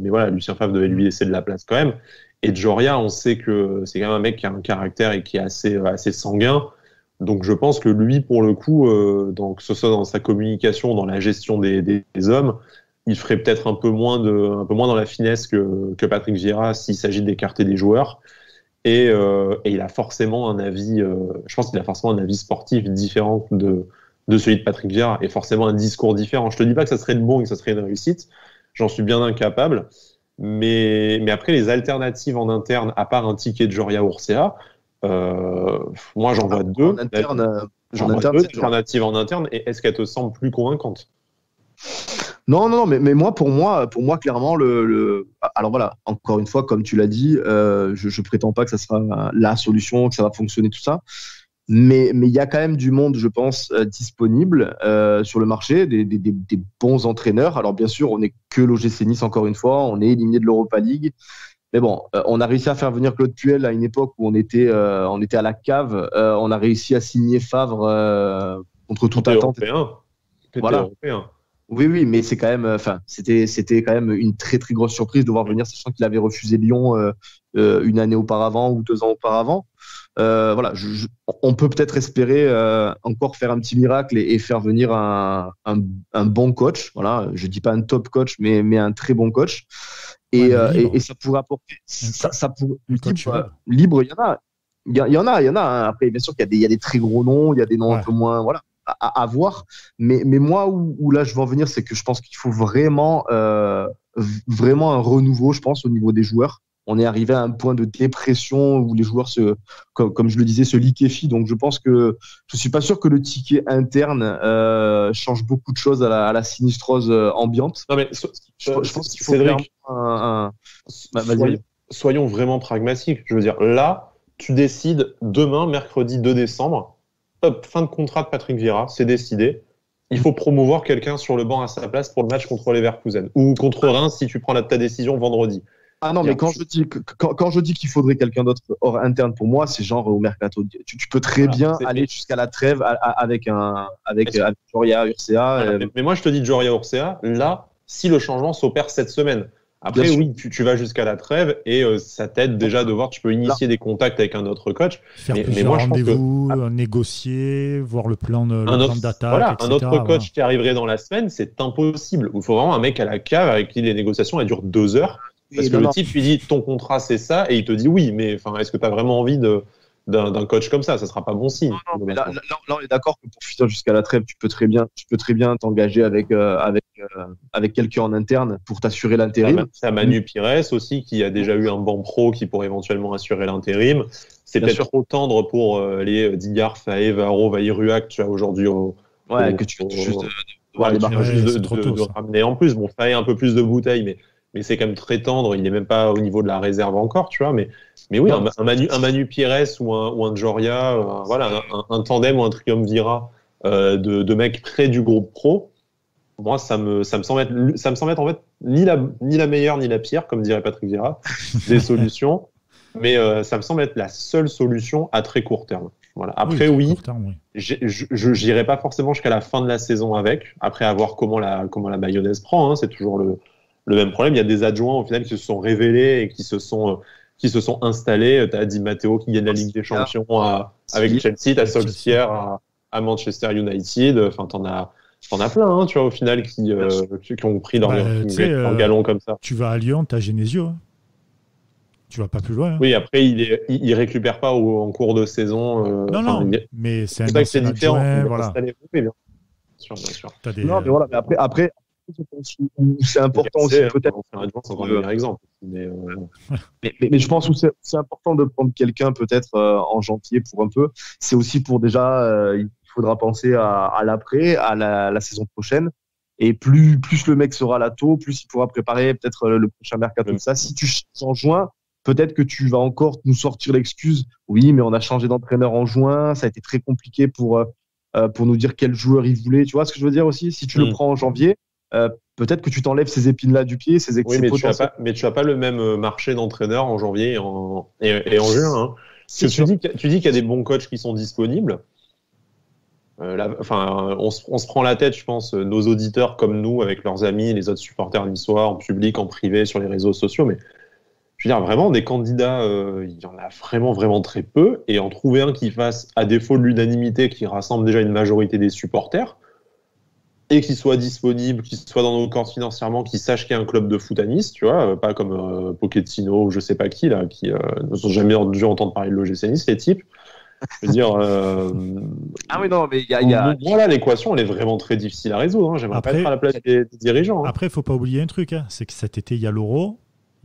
voilà, Lucien Favre devait lui laisser de la place quand même. Et Djoria, on sait que c'est quand même un mec qui a un caractère et qui est assez sanguin. Donc je pense que lui, pour le coup, que ce soit dans sa communication, dans la gestion des hommes, il ferait peut-être un peu moins dans la finesse que Patrick Vieira s'il s'agit d'écarter des joueurs. Et il a forcément un avis, je pense qu'il a forcément un avis sportif différent de celui de Patrick Vieira, et forcément un discours différent. Je te dis pas que ça serait le bon et que ça serait une réussite, j'en suis bien incapable. Mais après, les alternatives en interne, à part un ticket de Djoria Urcea, moi j'en vois deux. J'en vois deux alternatives en interne, et est-ce qu'elles te semblent plus convaincantes? Non, mais pour moi, clairement, alors voilà, encore une fois, comme tu l'as dit, je prétends pas que ça sera la solution, que ça va fonctionner, tout ça. Mais il y a quand même du monde, je pense, disponible sur le marché, des bons entraîneurs. Alors bien sûr, on n'est que l'OGC Nice, encore une fois, on est éliminé de l'Europa League. Mais bon, on a réussi à faire venir Claude Puel à une époque où on était à la cave. On a réussi à signer Favre contre toute attente. Voilà. Européen. Oui, mais c'est quand même, c'était quand même une très très grosse surprise de voir venir, sachant qu'il avait refusé Lyon une année auparavant ou 2 ans auparavant. Voilà, on peut peut-être espérer encore faire un petit miracle et faire venir un bon coach. Voilà, je dis pas un top coach, mais un très bon coach. Et ça pourrait apporter, ça pourrait, libre, il y en a. Hein. Après, bien sûr qu'il y a des très gros noms, il y a des noms un peu moins, voilà, à voir. Mais moi, où là je veux en venir, c'est que je pense qu'il faut vraiment un renouveau, je pense, au niveau des joueurs. On est arrivé à un point de dépression où les joueurs comme je le disais, se liquéfient. Donc je pense que je suis pas sûr que le ticket interne change beaucoup de choses à la sinistrose ambiante. Non mais je pense qu'il faut soyons vraiment pragmatiques. Je veux dire, là, tu décides demain, mercredi 2 décembre, hop, fin de contrat de Patrick Vieira, c'est décidé. Il faut promouvoir quelqu'un sur le banc à sa place pour le match contre Leverkusen ou contre Reims si tu prends ta décision vendredi. Ah non, mais quand je dis qu'il faudrait quelqu'un d'autre hors interne, pour moi, c'est genre au mercato. Tu peux très bien aller jusqu'à la trêve avec Djoria Urcea. Mais moi, je te dis Djoria Urcea, là, si le changement s'opère cette semaine. Après, oui, tu vas jusqu'à la trêve et ça t'aide déjà de voir, tu peux initier des contacts avec un autre coach. Faire plusieurs rendez-vous, négocier, voir le plan d'attaque, voilà, etc. Un autre coach qui arriverait dans la semaine, c'est impossible. Il faut vraiment un mec à la cave avec qui les négociations elles durent 2 heures. Parce que le type lui dit ton contrat c'est ça et il te dit oui, mais est-ce que tu as vraiment envie de d'un coach comme ça. Ça sera pas bon signe. Non, mais là, on est d'accord que pour finir jusqu'à la trêve, tu peux très bien t'engager avec quelqu'un en interne pour t'assurer l'intérim. C'est Manu Pires aussi qui a déjà eu un banc pro qui pourrait éventuellement assurer l'intérim. C'est peut-être trop tendre pour les Digard, Faé, Varro, Vaïruac, tu as aujourd'hui que tu juste de ramener en plus. Bon, Faé un peu plus de bouteilles, mais c'est quand même très tendre. Il n'est même pas au niveau de la réserve encore, tu vois. Mais oui, un Manu Pires ou un Joria, voilà, un tandem ou un triumvirat de mecs près du groupe pro. Moi, ça me semble être en fait ni la meilleure ni la pire, comme dirait Patrick Vieira, des solutions. Mais ça me semble être la seule solution à très court terme. Voilà. Après, oui, je n'irai pas forcément jusqu'à la fin de la saison avec. Après, à voir comment la mayonnaise prend. Hein, c'est toujours le même problème. Il y a des adjoints au final qui se sont révélés et qui se sont installés. Tu as Di Matteo qui gagne la Ligue des Champions avec Chelsea, tu as Solskjaer à Manchester United. Enfin, t'en as plein, hein, tu vois, au final, qui ont pris leur galon comme ça. Tu vas à Lyon, tu as Genesio. Hein. Tu vas pas plus loin. Hein. Oui, après, il récupère pas en cours de saison. Mais c'est ça que c'est différent. Adjoint, voilà. Oui, bien sûr. Non, mais voilà, mais après c'est important aussi, peut-être. C'est encore le meilleur exemple. Mais je pense que c'est important de prendre quelqu'un, peut-être, en janvier pour un peu. C'est aussi pour déjà, il faudra penser à l'après, à la saison prochaine. Et plus le mec sera là tôt, plus il pourra préparer peut-être le prochain mercato. Ça, si tu changes en juin, peut-être que tu vas encore nous sortir l'excuse. Oui, mais on a changé d'entraîneur en juin. Ça a été très compliqué pour nous dire quel joueur il voulait. Tu vois ce que je veux dire aussi? Si tu le prends en janvier, peut-être que tu t'enlèves ces épines-là du pied. Oui, mais tu n'as pas le même marché d'entraîneur en janvier et en juin. Hein. Tu dis qu'il y a des bons coachs qui sont disponibles. On se prend la tête, je pense, nos auditeurs comme nous, avec leurs amis, les autres supporters niçois, en public, en privé, sur les réseaux sociaux. Mais je veux dire, vraiment, des candidats, il y en a vraiment, vraiment très peu. Et en trouver un qui fasse, à défaut de l'unanimité, qui rassemble déjà une majorité des supporters, et qui soit disponible, qui soit dans nos cordes financièrement, qui sache qu'il y a un club de foot à Nice, tu vois, pas comme Pochettino ou je sais pas qui, là, qui ne sont jamais dû entendre parler de l'OGC Nice, les types. Je veux dire. Ah oui, non, mais il y a. Voilà, l'équation, elle est vraiment très difficile à résoudre. Hein. J'aimerais pas être à la place des dirigeants. Hein. Après, il faut pas oublier un truc, hein, c'est que cet été, il y a l'Euro.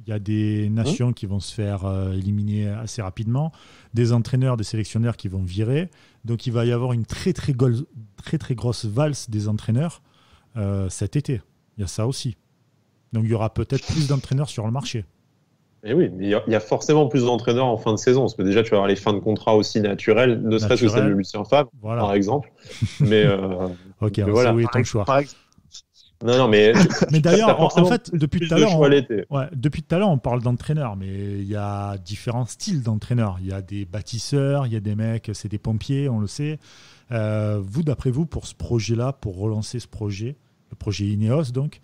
Il y a des nations qui vont se faire éliminer assez rapidement, des entraîneurs, des sélectionneurs qui vont virer. Donc, il va y avoir une très, très grosse valse des entraîneurs cet été. Il y a ça aussi. Donc, il y aura peut-être plus d'entraîneurs sur le marché. Et oui, mais il y a forcément plus d'entraîneurs en fin de saison, parce que déjà, tu vas avoir les fins de contrat aussi naturelles, ne serait-ce que celle de Lucien Favre, par exemple. Mais, ok, voilà. Oui, ton choix. Non, mais d'ailleurs, en fait, depuis tout à l'heure, on parle d'entraîneurs, mais il y a différents styles d'entraîneurs. Il y a des bâtisseurs, il y a des mecs, c'est des pompiers, on le sait. Vous, d'après vous, pour ce projet-là, pour relancer ce projet, le projet Ineos, donc,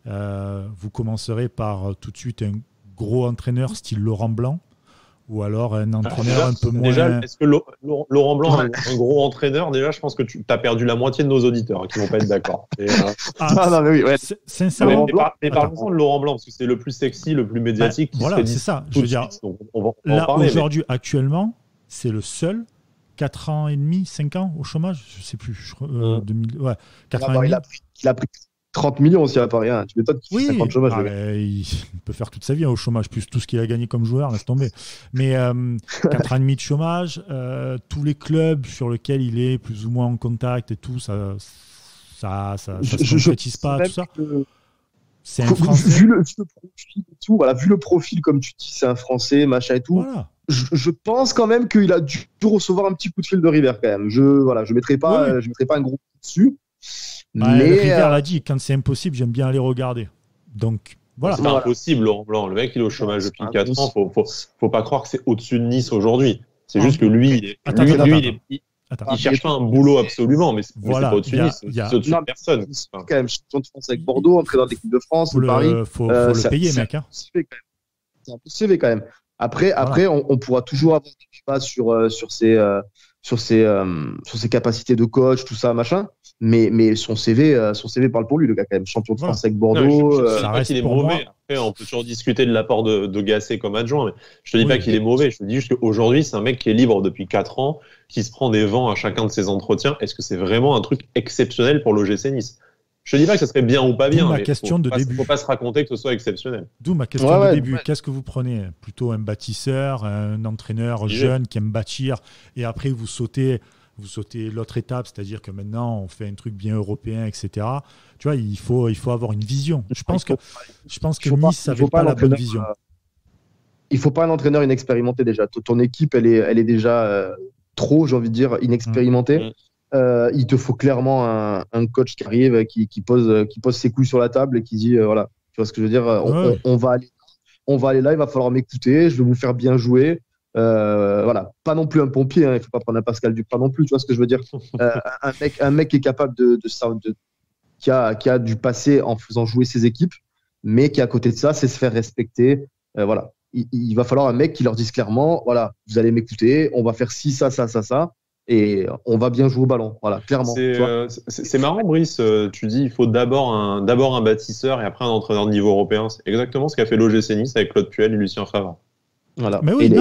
vous commencerez par tout de suite un gros entraîneur style Laurent Blanc, ou alors un entraîneur un peu moins... Déjà, est-ce que Laurent Blanc est un gros entraîneur? Déjà, je pense que tu as perdu la moitié de nos auditeurs qui ne vont pas être d'accord. Non, mais oui, ouais. Sincèrement... Mais parlons de Laurent Blanc, parce que c'est le plus sexy, le plus médiatique. Voilà, c'est ça. Je veux dire, donc on va là, en parler, aujourd'hui, actuellement, c'est le seul 4 ans et demi, 5 ans au chômage, je ne sais plus. 4 ans et demi. Il a pris 30 millions aussi à Paris. Hein. Tu m'étonnes qu'il fait 50 chômage. Il peut faire toute sa vie au chômage, plus tout ce qu'il a gagné comme joueur, laisse tomber. Mais 4 ans et demi de chômage, tous les clubs sur lesquels il est plus ou moins en contact et tout, ça se concrétise pas, tout ça. C'est un Français. Vu le profil et tout, voilà, vu le profil, comme tu dis, c'est un Français, machin et tout. Voilà. Je pense quand même qu'il a dû recevoir un petit coup de fil de River quand même. Je mettrai pas un gros coup dessus. Mais River l'a dit, quand c'est impossible, j'aime bien aller regarder. Donc voilà. C'est pas impossible, Laurent Blanc. Le mec, il est au chômage depuis 4 ans. Faut pas croire que c'est au-dessus de Nice aujourd'hui. C'est juste que lui, il cherche pas un boulot absolument, mais c'est pas au-dessus de Nice. C'est au-dessus de personne. C'est quand même champion de France avec Bordeaux, entrer dans l'équipe de France, Paris. Faut le payer, mec. C'est un peu CV quand même. Après, on pourra toujours avoir des débats sur sur ses capacités de coach, tout ça, machin. Mais son CV parle pour lui, le gars, quand même. Champion de France avec Bordeaux. Je dis pas qu'il est mauvais. Après, on peut toujours discuter de l'apport de Gasset comme adjoint, mais je te dis pas qu'il est mauvais. Je te dis juste qu'aujourd'hui, c'est un mec qui est libre depuis 4 ans, qui se prend des vents à chacun de ses entretiens. Est-ce que c'est vraiment un truc exceptionnel pour l'OGC Nice? Je te dis pas que ça serait bien ou pas bien, mais faut pas se raconter que ce soit exceptionnel. D'où ma question de début. Qu'est-ce que vous prenez? Plutôt un bâtisseur, un entraîneur jeune qui aime bâtir, et après vous sautez l'autre étape, c'est-à-dire que maintenant on fait un truc bien européen, etc. Tu vois, il faut avoir une vision. Je pense que Nice n'avait pas la bonne vision. Il faut pas un entraîneur inexpérimenté déjà. Ton équipe, elle est déjà trop, j'ai envie de dire, inexpérimentée. Il te faut clairement un coach qui arrive, qui pose ses couilles sur la table et qui dit voilà, tu vois ce que je veux dire, on va aller là, il va falloir m'écouter, je vais vous faire bien jouer. Voilà, pas non plus un pompier, il faut pas prendre un Pascal Ducras non plus, tu vois ce que je veux dire. Un mec qui est capable qui a du passé en faisant jouer ses équipes, mais qui à côté de ça sait se faire respecter. Voilà, il va falloir un mec qui leur dise clairement voilà, vous allez m'écouter, on va faire ci, ça, et on va bien jouer au ballon. Voilà, clairement. C'est marrant, Brice. Tu dis il faut d'abord un bâtisseur et après un entraîneur de niveau européen. C'est exactement ce qu'a fait l'OGC Nice avec Claude Puel et Lucien Favre. Voilà. Mais oui, c'est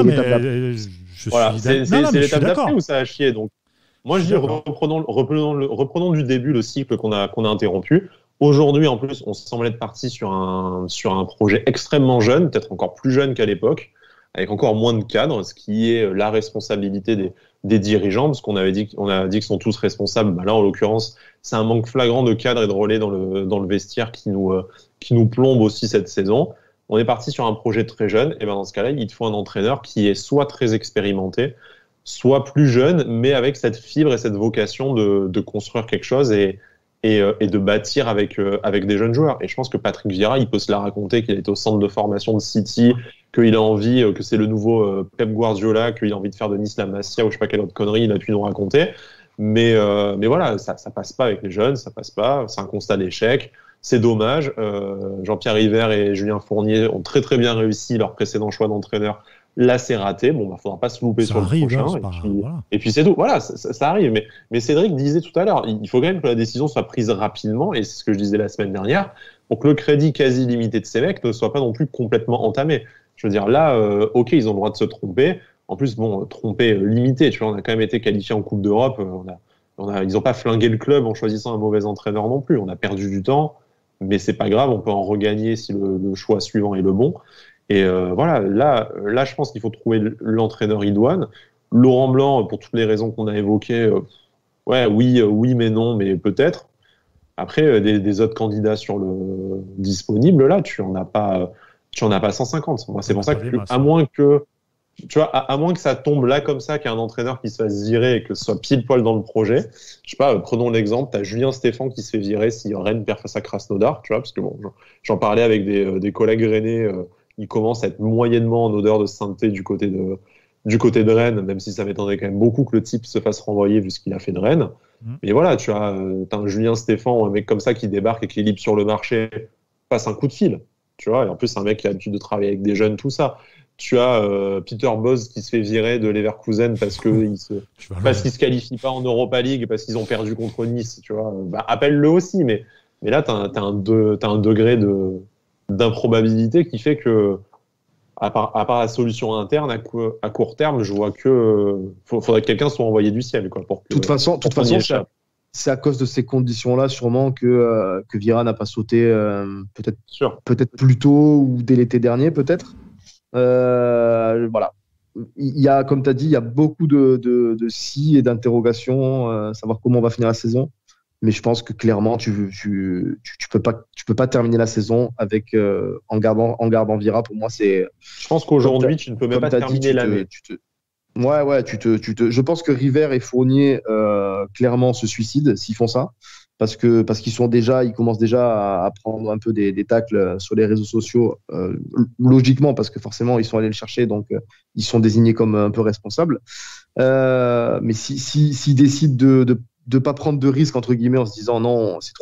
l'étape d'après où ça a chié. Donc, moi, je dis reprenons du début le cycle qu'on a interrompu. Aujourd'hui, en plus, on semble être parti sur un projet extrêmement jeune, peut-être encore plus jeune qu'à l'époque, avec encore moins de cadres, ce qui est la responsabilité des dirigeants, parce qu'on a dit qu'ils sont tous responsables. Là, en l'occurrence, c'est un manque flagrant de cadres et de relais dans le vestiaire qui nous plombe aussi cette saison. On est parti sur un projet très jeune, et dans ce cas-là, il te faut un entraîneur qui est soit très expérimenté, soit plus jeune, mais avec cette fibre et cette vocation de construire quelque chose et de bâtir avec des jeunes joueurs. Et je pense que Patrick Vieira, il peut se la raconter qu'il est au centre de formation de City, qu'il a envie, que c'est le nouveau Pep Guardiola, qu'il a envie de faire de Nice la Masia ou je sais pas quelle autre connerie il a pu nous raconter. Mais voilà, ça passe pas avec les jeunes, ça passe pas. C'est un constat d'échec. C'est dommage. Jean-Pierre River et Julien Fournier ont très très bien réussi leur précédent choix d'entraîneur. Là, c'est raté. Bon, faudra pas se louper sur le prochain. Et puis c'est tout. Voilà, ça arrive. Mais Cédric disait tout à l'heure, il faut quand même que la décision soit prise rapidement. Et c'est ce que je disais la semaine dernière, pour que le crédit quasi limité de ces mecs ne soit pas non plus complètement entamé. Je veux dire, là, ok, ils ont le droit de se tromper. En plus, tromper limité. Tu vois, on a quand même été qualifié en Coupe d'Europe. Ils n'ont pas flingué le club en choisissant un mauvais entraîneur non plus. On a perdu du temps. Mais c'est pas grave, on peut en regagner si le choix suivant est le bon. Et voilà, là, je pense qu'il faut trouver l'entraîneur idoine. Laurent Blanc, pour toutes les raisons qu'on a évoquées, oui, mais non, mais peut-être. Après, des autres candidats sur le disponible, là, tu en as pas 150. Moi, c'est pour ça que, à moins que ça tombe là comme ça, qu'il y a un entraîneur qui se fasse virer et que ce soit pile poil dans le projet. Je sais pas, prenons l'exemple, t'as Julien Stéphan qui se fait virer si Rennes perd face à Krasnodar, tu vois, parce que j'en parlais avec des collègues rennais, ils commencent à être moyennement en odeur de sainteté du côté de Rennes, même si ça m'étonnerait quand même beaucoup que le type se fasse renvoyer vu ce qu'il a fait de Rennes. Mais voilà, t'as un Julien Stéphan ou un mec comme ça qui débarque et qui est libre sur le marché, passe un coup de fil, tu vois, et en plus c'est un mec qui a l'habitude de travailler avec des jeunes, tout ça. Tu as Peter Bosz qui se fait virer de Leverkusen parce qu'il se qualifie pas en Europa League, parce qu'ils ont perdu contre Nice. Tu vois, appelle-le aussi, mais là, tu as un degré d'improbabilité qui fait que, à part la solution interne, à court terme, je vois que faudrait que quelqu'un soit envoyé du ciel. Quoi, pour que, de toute façon, c'est à cause de ces conditions-là, sûrement, que Vieira n'a pas sauté peut-être plus tôt ou dès l'été dernier, peut-être. Voilà. Il y a, comme tu as dit, il y a beaucoup de si et d'interrogations, savoir comment on va finir la saison. Mais je pense que clairement, tu peux pas terminer la saison avec en gardant Vieira. Pour moi, c'est. Je pense qu'aujourd'hui, tu ne peux même pas terminer l'année. Je pense que River et Fournier clairement se suicident s'ils font ça. Parce qu'ils commencent déjà à prendre un peu des tacles sur les réseaux sociaux, logiquement, parce que forcément, ils sont allés le chercher, donc ils sont désignés comme un peu responsables. Mais s'ils décident de pas prendre de risques, entre guillemets, en se disant non, c'est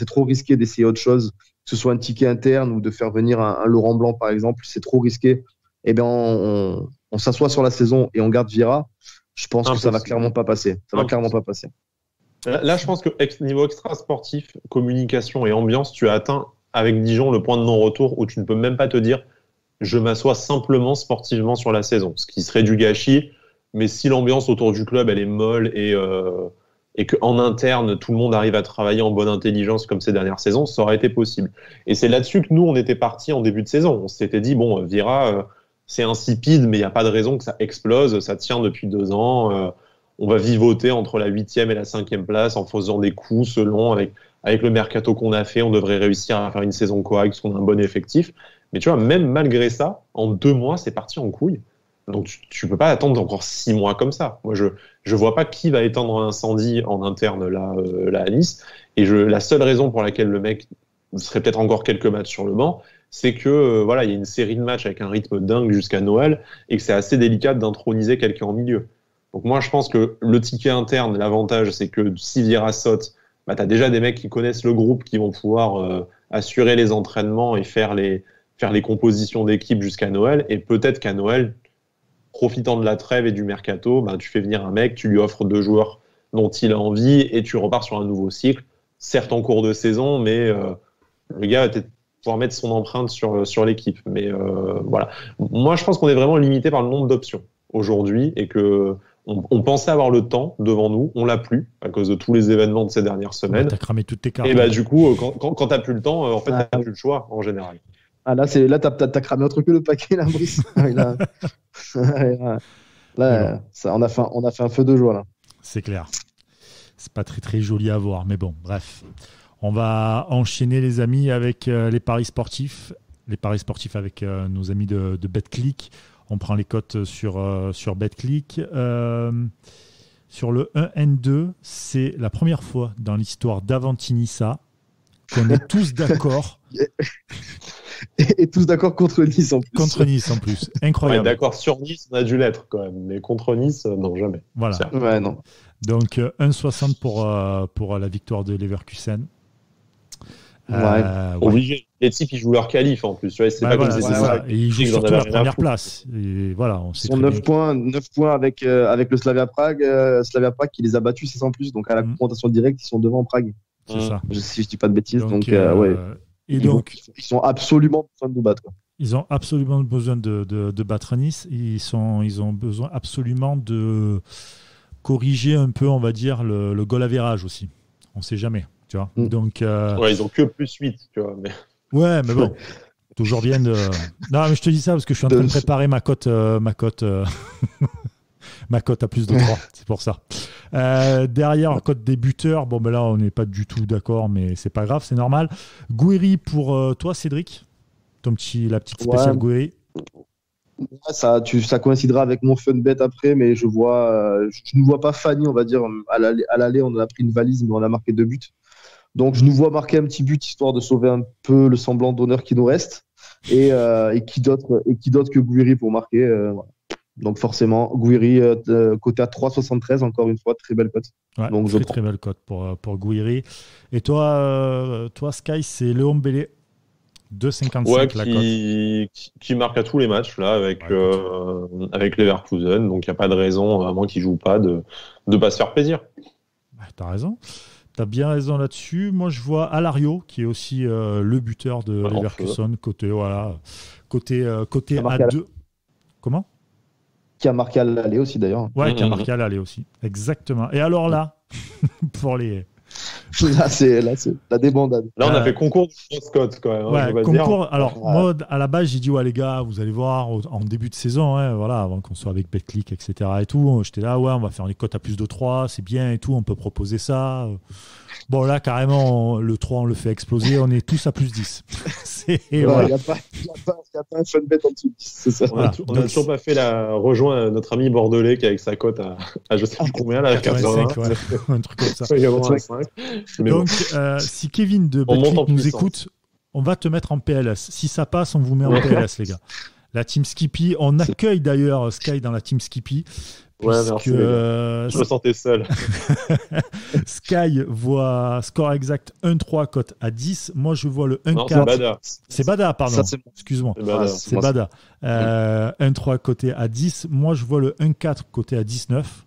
trop risqué d'essayer autre chose, que ce soit un ticket interne ou de faire venir un Laurent Blanc, par exemple, c'est trop risqué, eh bien, on s'assoit sur la saison et on garde Vieira. Je pense que ça va clairement pas passer. Là, je pense que niveau extra sportif, communication et ambiance, tu as atteint avec Dijon le point de non-retour où tu ne peux même pas te dire je m'assois simplement sportivement sur la saison, ce qui serait du gâchis. Mais si l'ambiance autour du club elle est molle et qu'en interne tout le monde arrive à travailler en bonne intelligence comme ces dernières saisons, ça aurait été possible. Et c'est là-dessus que nous on était partis en début de saison. On s'était dit bon, Vira, c'est insipide, mais il n'y a pas de raison que ça explose. Ça tient depuis 2 ans. On va vivoter entre la 8e et la 5e place en faisant des coups selon avec le mercato qu'on a fait. On devrait réussir à faire une saison correcte parce qu'on a un bon effectif. Mais tu vois, même malgré ça, en 2 mois, c'est parti en couille. Donc tu peux pas attendre encore 6 mois comme ça. Moi, je vois pas qui va éteindre l'incendie en interne là à Nice. Et la seule raison pour laquelle le mec serait peut-être encore quelques matchs sur le banc, c'est que il y a une série de matchs avec un rythme dingue jusqu'à Noël et que c'est assez délicat d'introniser quelqu'un en milieu. Donc moi, je pense que le ticket interne, l'avantage, c'est que si Vira saute, t'as déjà des mecs qui connaissent le groupe qui vont pouvoir assurer les entraînements et faire les compositions d'équipe jusqu'à Noël. Et peut-être qu'à Noël, profitant de la trêve et du mercato, tu fais venir un mec, tu lui offres 2 joueurs dont il a envie et tu repars sur un nouveau cycle. Certes en cours de saison, mais le gars va peut-être pouvoir mettre son empreinte sur l'équipe. Mais voilà. Moi, je pense qu'on est vraiment limité par le nombre d'options aujourd'hui et que on pensait avoir le temps devant nous, on l'a plus à cause de tous les événements de ces dernières semaines. T'as cramé toutes tes cartes. Et du coup, quand t'as plus le temps, en fait, t'as plus le choix en général. Ah là, t'as cramé autre que le paquet là, Brice. On a fait un feu de joie là. C'est clair. C'est pas très très joli à voir, mais bon, bref. On va enchaîner les amis avec les paris sportifs. Les paris sportifs avec nos amis de BetClick. On prend les cotes sur BetClick. Sur le 1N2, c'est la première fois dans l'histoire d'Avantinissa qu'on est tous d'accord. Et tous d'accord contre Nice en plus. Contre Nice en plus. Incroyable. D'accord sur Nice, on a dû l'être quand même. Mais contre Nice, non, jamais. Voilà. Ouais, non. Donc 1,60 pour la victoire de Leverkusen. Obligé. Les types, ils jouent leur qualif en plus. Tu vois, c'est pas comme si c'était ça. Et ils jouent surtout la première place. Et voilà, on sait ils sont 9 points avec le Slavia Prague. Slavia Prague qui les a battus, c'est sans plus. Donc à la confrontation directe, ils sont devant Prague. C'est ça. Si je dis pas de bêtises. Donc, et donc, ils sont absolument besoin de nous battre. Quoi. Ils ont absolument besoin de battre Nice. Ils ont besoin absolument de corriger un peu, on va dire, le goal average aussi. On ne sait jamais. Tu vois. Donc, ils ont que plus 8. Tu vois, mais... Ouais, mais bon. Toujours bien de. Non, mais je te dis ça parce que je suis en train de préparer ma cote à plus de 3. C'est pour ça. Derrière, cote des buteurs. Bon, là, on n'est pas du tout d'accord, mais c'est pas grave, c'est normal. Gouiri pour toi, Cédric. La petite spéciale Gouiri. Ça coïncidera avec mon fun bet après, mais je ne vois pas Fanny, on va dire. À l'aller, on a pris une valise, mais on a marqué 2 buts. Donc, je nous vois marquer un petit but histoire de sauver un peu le semblant d'honneur qui nous reste. Et qui d'autre que Gouiri pour marquer voilà. Donc, forcément, Gouiri côté à 3,73, encore une fois, très belle cote. Ouais, donc, très belle cote pour Gouiri. Et toi, Sky, c'est Léon Bellé, 2,55 la cote. Qui marque à tous les matchs là avec Leverkusen. Donc, il n'y a pas de raison, à moins qu'il ne joue pas, de ne pas se faire plaisir. T'as raison. T'as bien raison là-dessus. Moi, je vois Alario, qui est aussi le buteur de Leverkusen, côté A2. Comment ? Qui a marqué à l'aller aussi, d'ailleurs. Ouais, qui a marqué à l'aller aussi. Exactement. Et alors là, pour les... Là, c'est la débandade. Là, on a fait concours de Scott, quand même. Ouais, concours. Alors, moi, à la base, j'ai dit, les gars, vous allez voir, en début de saison, avant qu'on soit avec BetClick, etc. et tout, j'étais là, on va faire les cotes à plus de 3, c'est bien et tout, on peut proposer ça. Bon, là, carrément, le 3, on le fait exploser, on est tous à plus 10. Il n'y a pas un fun bet en dessous de 10, c'est ça. On n'a toujours pas fait rejoindre notre ami bordelais qui est avec sa cote à je sais plus combien, là, 85, un truc comme ça. Donc, si Kevin de BetClick nous écoute, on va te mettre en PLS. Si ça passe, on vous met en PLS, les gars. La Team Skippy, on accueille d'ailleurs Sky dans la Team Skippy. Ouais, merci. Je me sentais seul. Sky voit score exact 1-3, cote à 10. Moi, je vois le 1-4. Non, c'est Bada. C'est Bada, pardon. Excuse-moi. C'est Bada. 1-3 côté à 10. Moi, je vois le 1-4 côté à 19.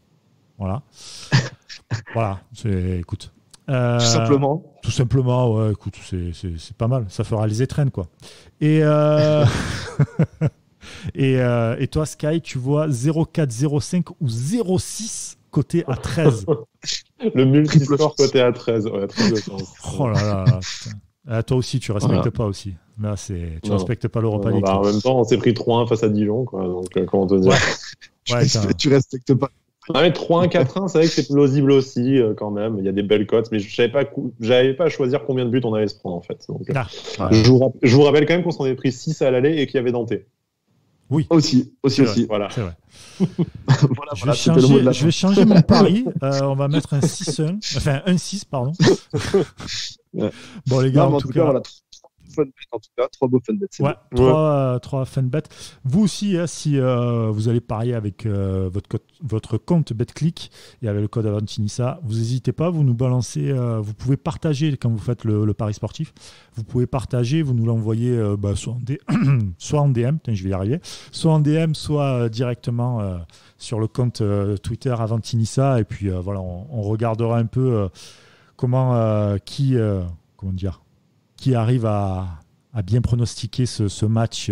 Voilà. Voilà. Écoute. Tout simplement, ouais, écoute, c'est pas mal. Ça fera les étrennes, quoi. Et, et toi, Sky, tu vois 0,4, 0,5 ou 0,6 côté à 13. Le multiscore côté à 13. Ouais, 13 oh là là. Toi aussi, tu respectes pas aussi. Là, tu respectes pas l'Europa League. En même temps, on s'est pris 3-1 face à Dijon, quoi. Donc, comment te dire. Ouais, tu respectes pas. Non, mais 3-1, 4-1, c'est vrai que c'est plausible aussi, quand même. Il y a des belles cotes, mais je n'avais pas à choisir combien de buts on allait se prendre, en fait. Donc, je vous rappelle quand même qu'on s'en est pris 6 à l'aller et qu'il y avait Dante. Oui. Aussi. Voilà. C'est vrai. Je vais changer mon pari. On va mettre un 6-1. Enfin, un 6, pardon. Bon, les gars, en tout cas, voilà. Fun bet, en tout cas, 3 beaux fun bets. Ouais, 3 fun bets. Vous aussi, si vous allez parier avec votre compte BetClick et avec le code Avantinissa, vous n'hésitez pas, vous nous balancez, vous pouvez partager quand vous faites le pari sportif. Vous pouvez partager, vous nous l'envoyez soit en DM, je vais y arriver, soit en DM, soit directement sur le compte Twitter Avantinissa. Et puis voilà, on regardera un peu comment qui arrive à bien pronostiquer ce match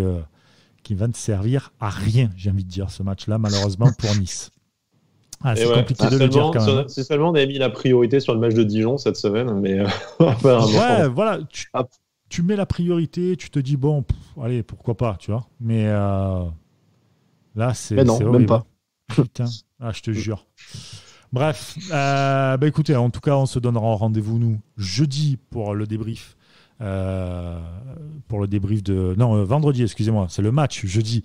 qui va ne servir à rien, j'ai envie de dire, ce match-là, malheureusement, pour Nice. C'est compliqué de le dire quand même. Si seulement on avait mis la priorité sur le match de Dijon cette semaine, mais... ouais, voilà, tu mets la priorité, tu te dis, bon, allez, pourquoi pas, tu vois. Mais là, c'est horrible. Même pas. Putain, je te jure. Bref, écoutez, en tout cas, on se donnera rendez-vous, nous, jeudi, pour le débrief. Vendredi, excusez-moi, c'est le match jeudi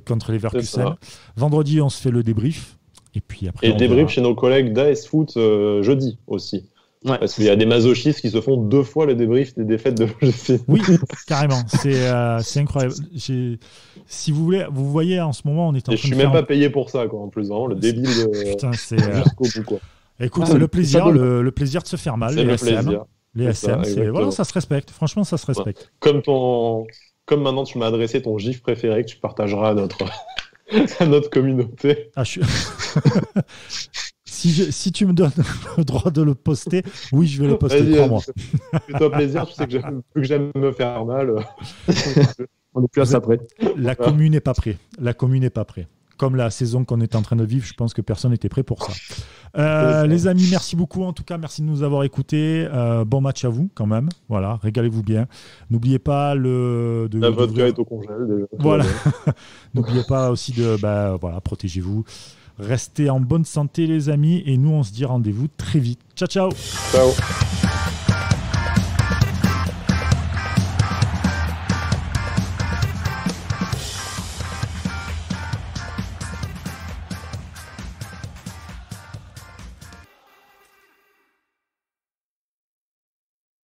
contre Leverkusen. Vendredi, on se fait le débrief. Et puis après. Et le débrief chez nos collègues d'AS Foot jeudi aussi. Ouais. Parce qu'il y a des masochistes qui se font 2 fois le débrief des défaites de l'OGC. Oui, carrément. C'est incroyable. Si vous voulez, vous voyez, en ce moment, on est en train de. Je suis même pas payé pour ça, quoi, en plus. Vraiment, le débile de. Putain, c'est. Jusqu'au bout, quoi. Écoute, c'est le plaisir, le plaisir de se faire mal. C'est le plaisir. Les SM, voilà, ça se respecte. Franchement, ça se respecte. Ouais. Comme maintenant tu m'as adressé ton gif préféré que tu partageras à notre communauté. Si tu me donnes le droit de le poster, oui, je vais le poster. Crois-moi. Fais-toi plaisir, tu sais que j'aime me faire mal. On n'est plus à ça près. La commune n'est pas prête. Comme la saison qu'on est en train de vivre, je pense que personne n'était prêt pour ça. Les amis, merci beaucoup. En tout cas, merci de nous avoir écoutés. Bon match à vous, quand même. Voilà, régalez-vous bien. N'oubliez pas la vodka est au congèle. Voilà. N'oubliez pas aussi protégez-vous. Restez en bonne santé, les amis. Et nous, on se dit rendez-vous très vite. Ciao, ciao. Ciao.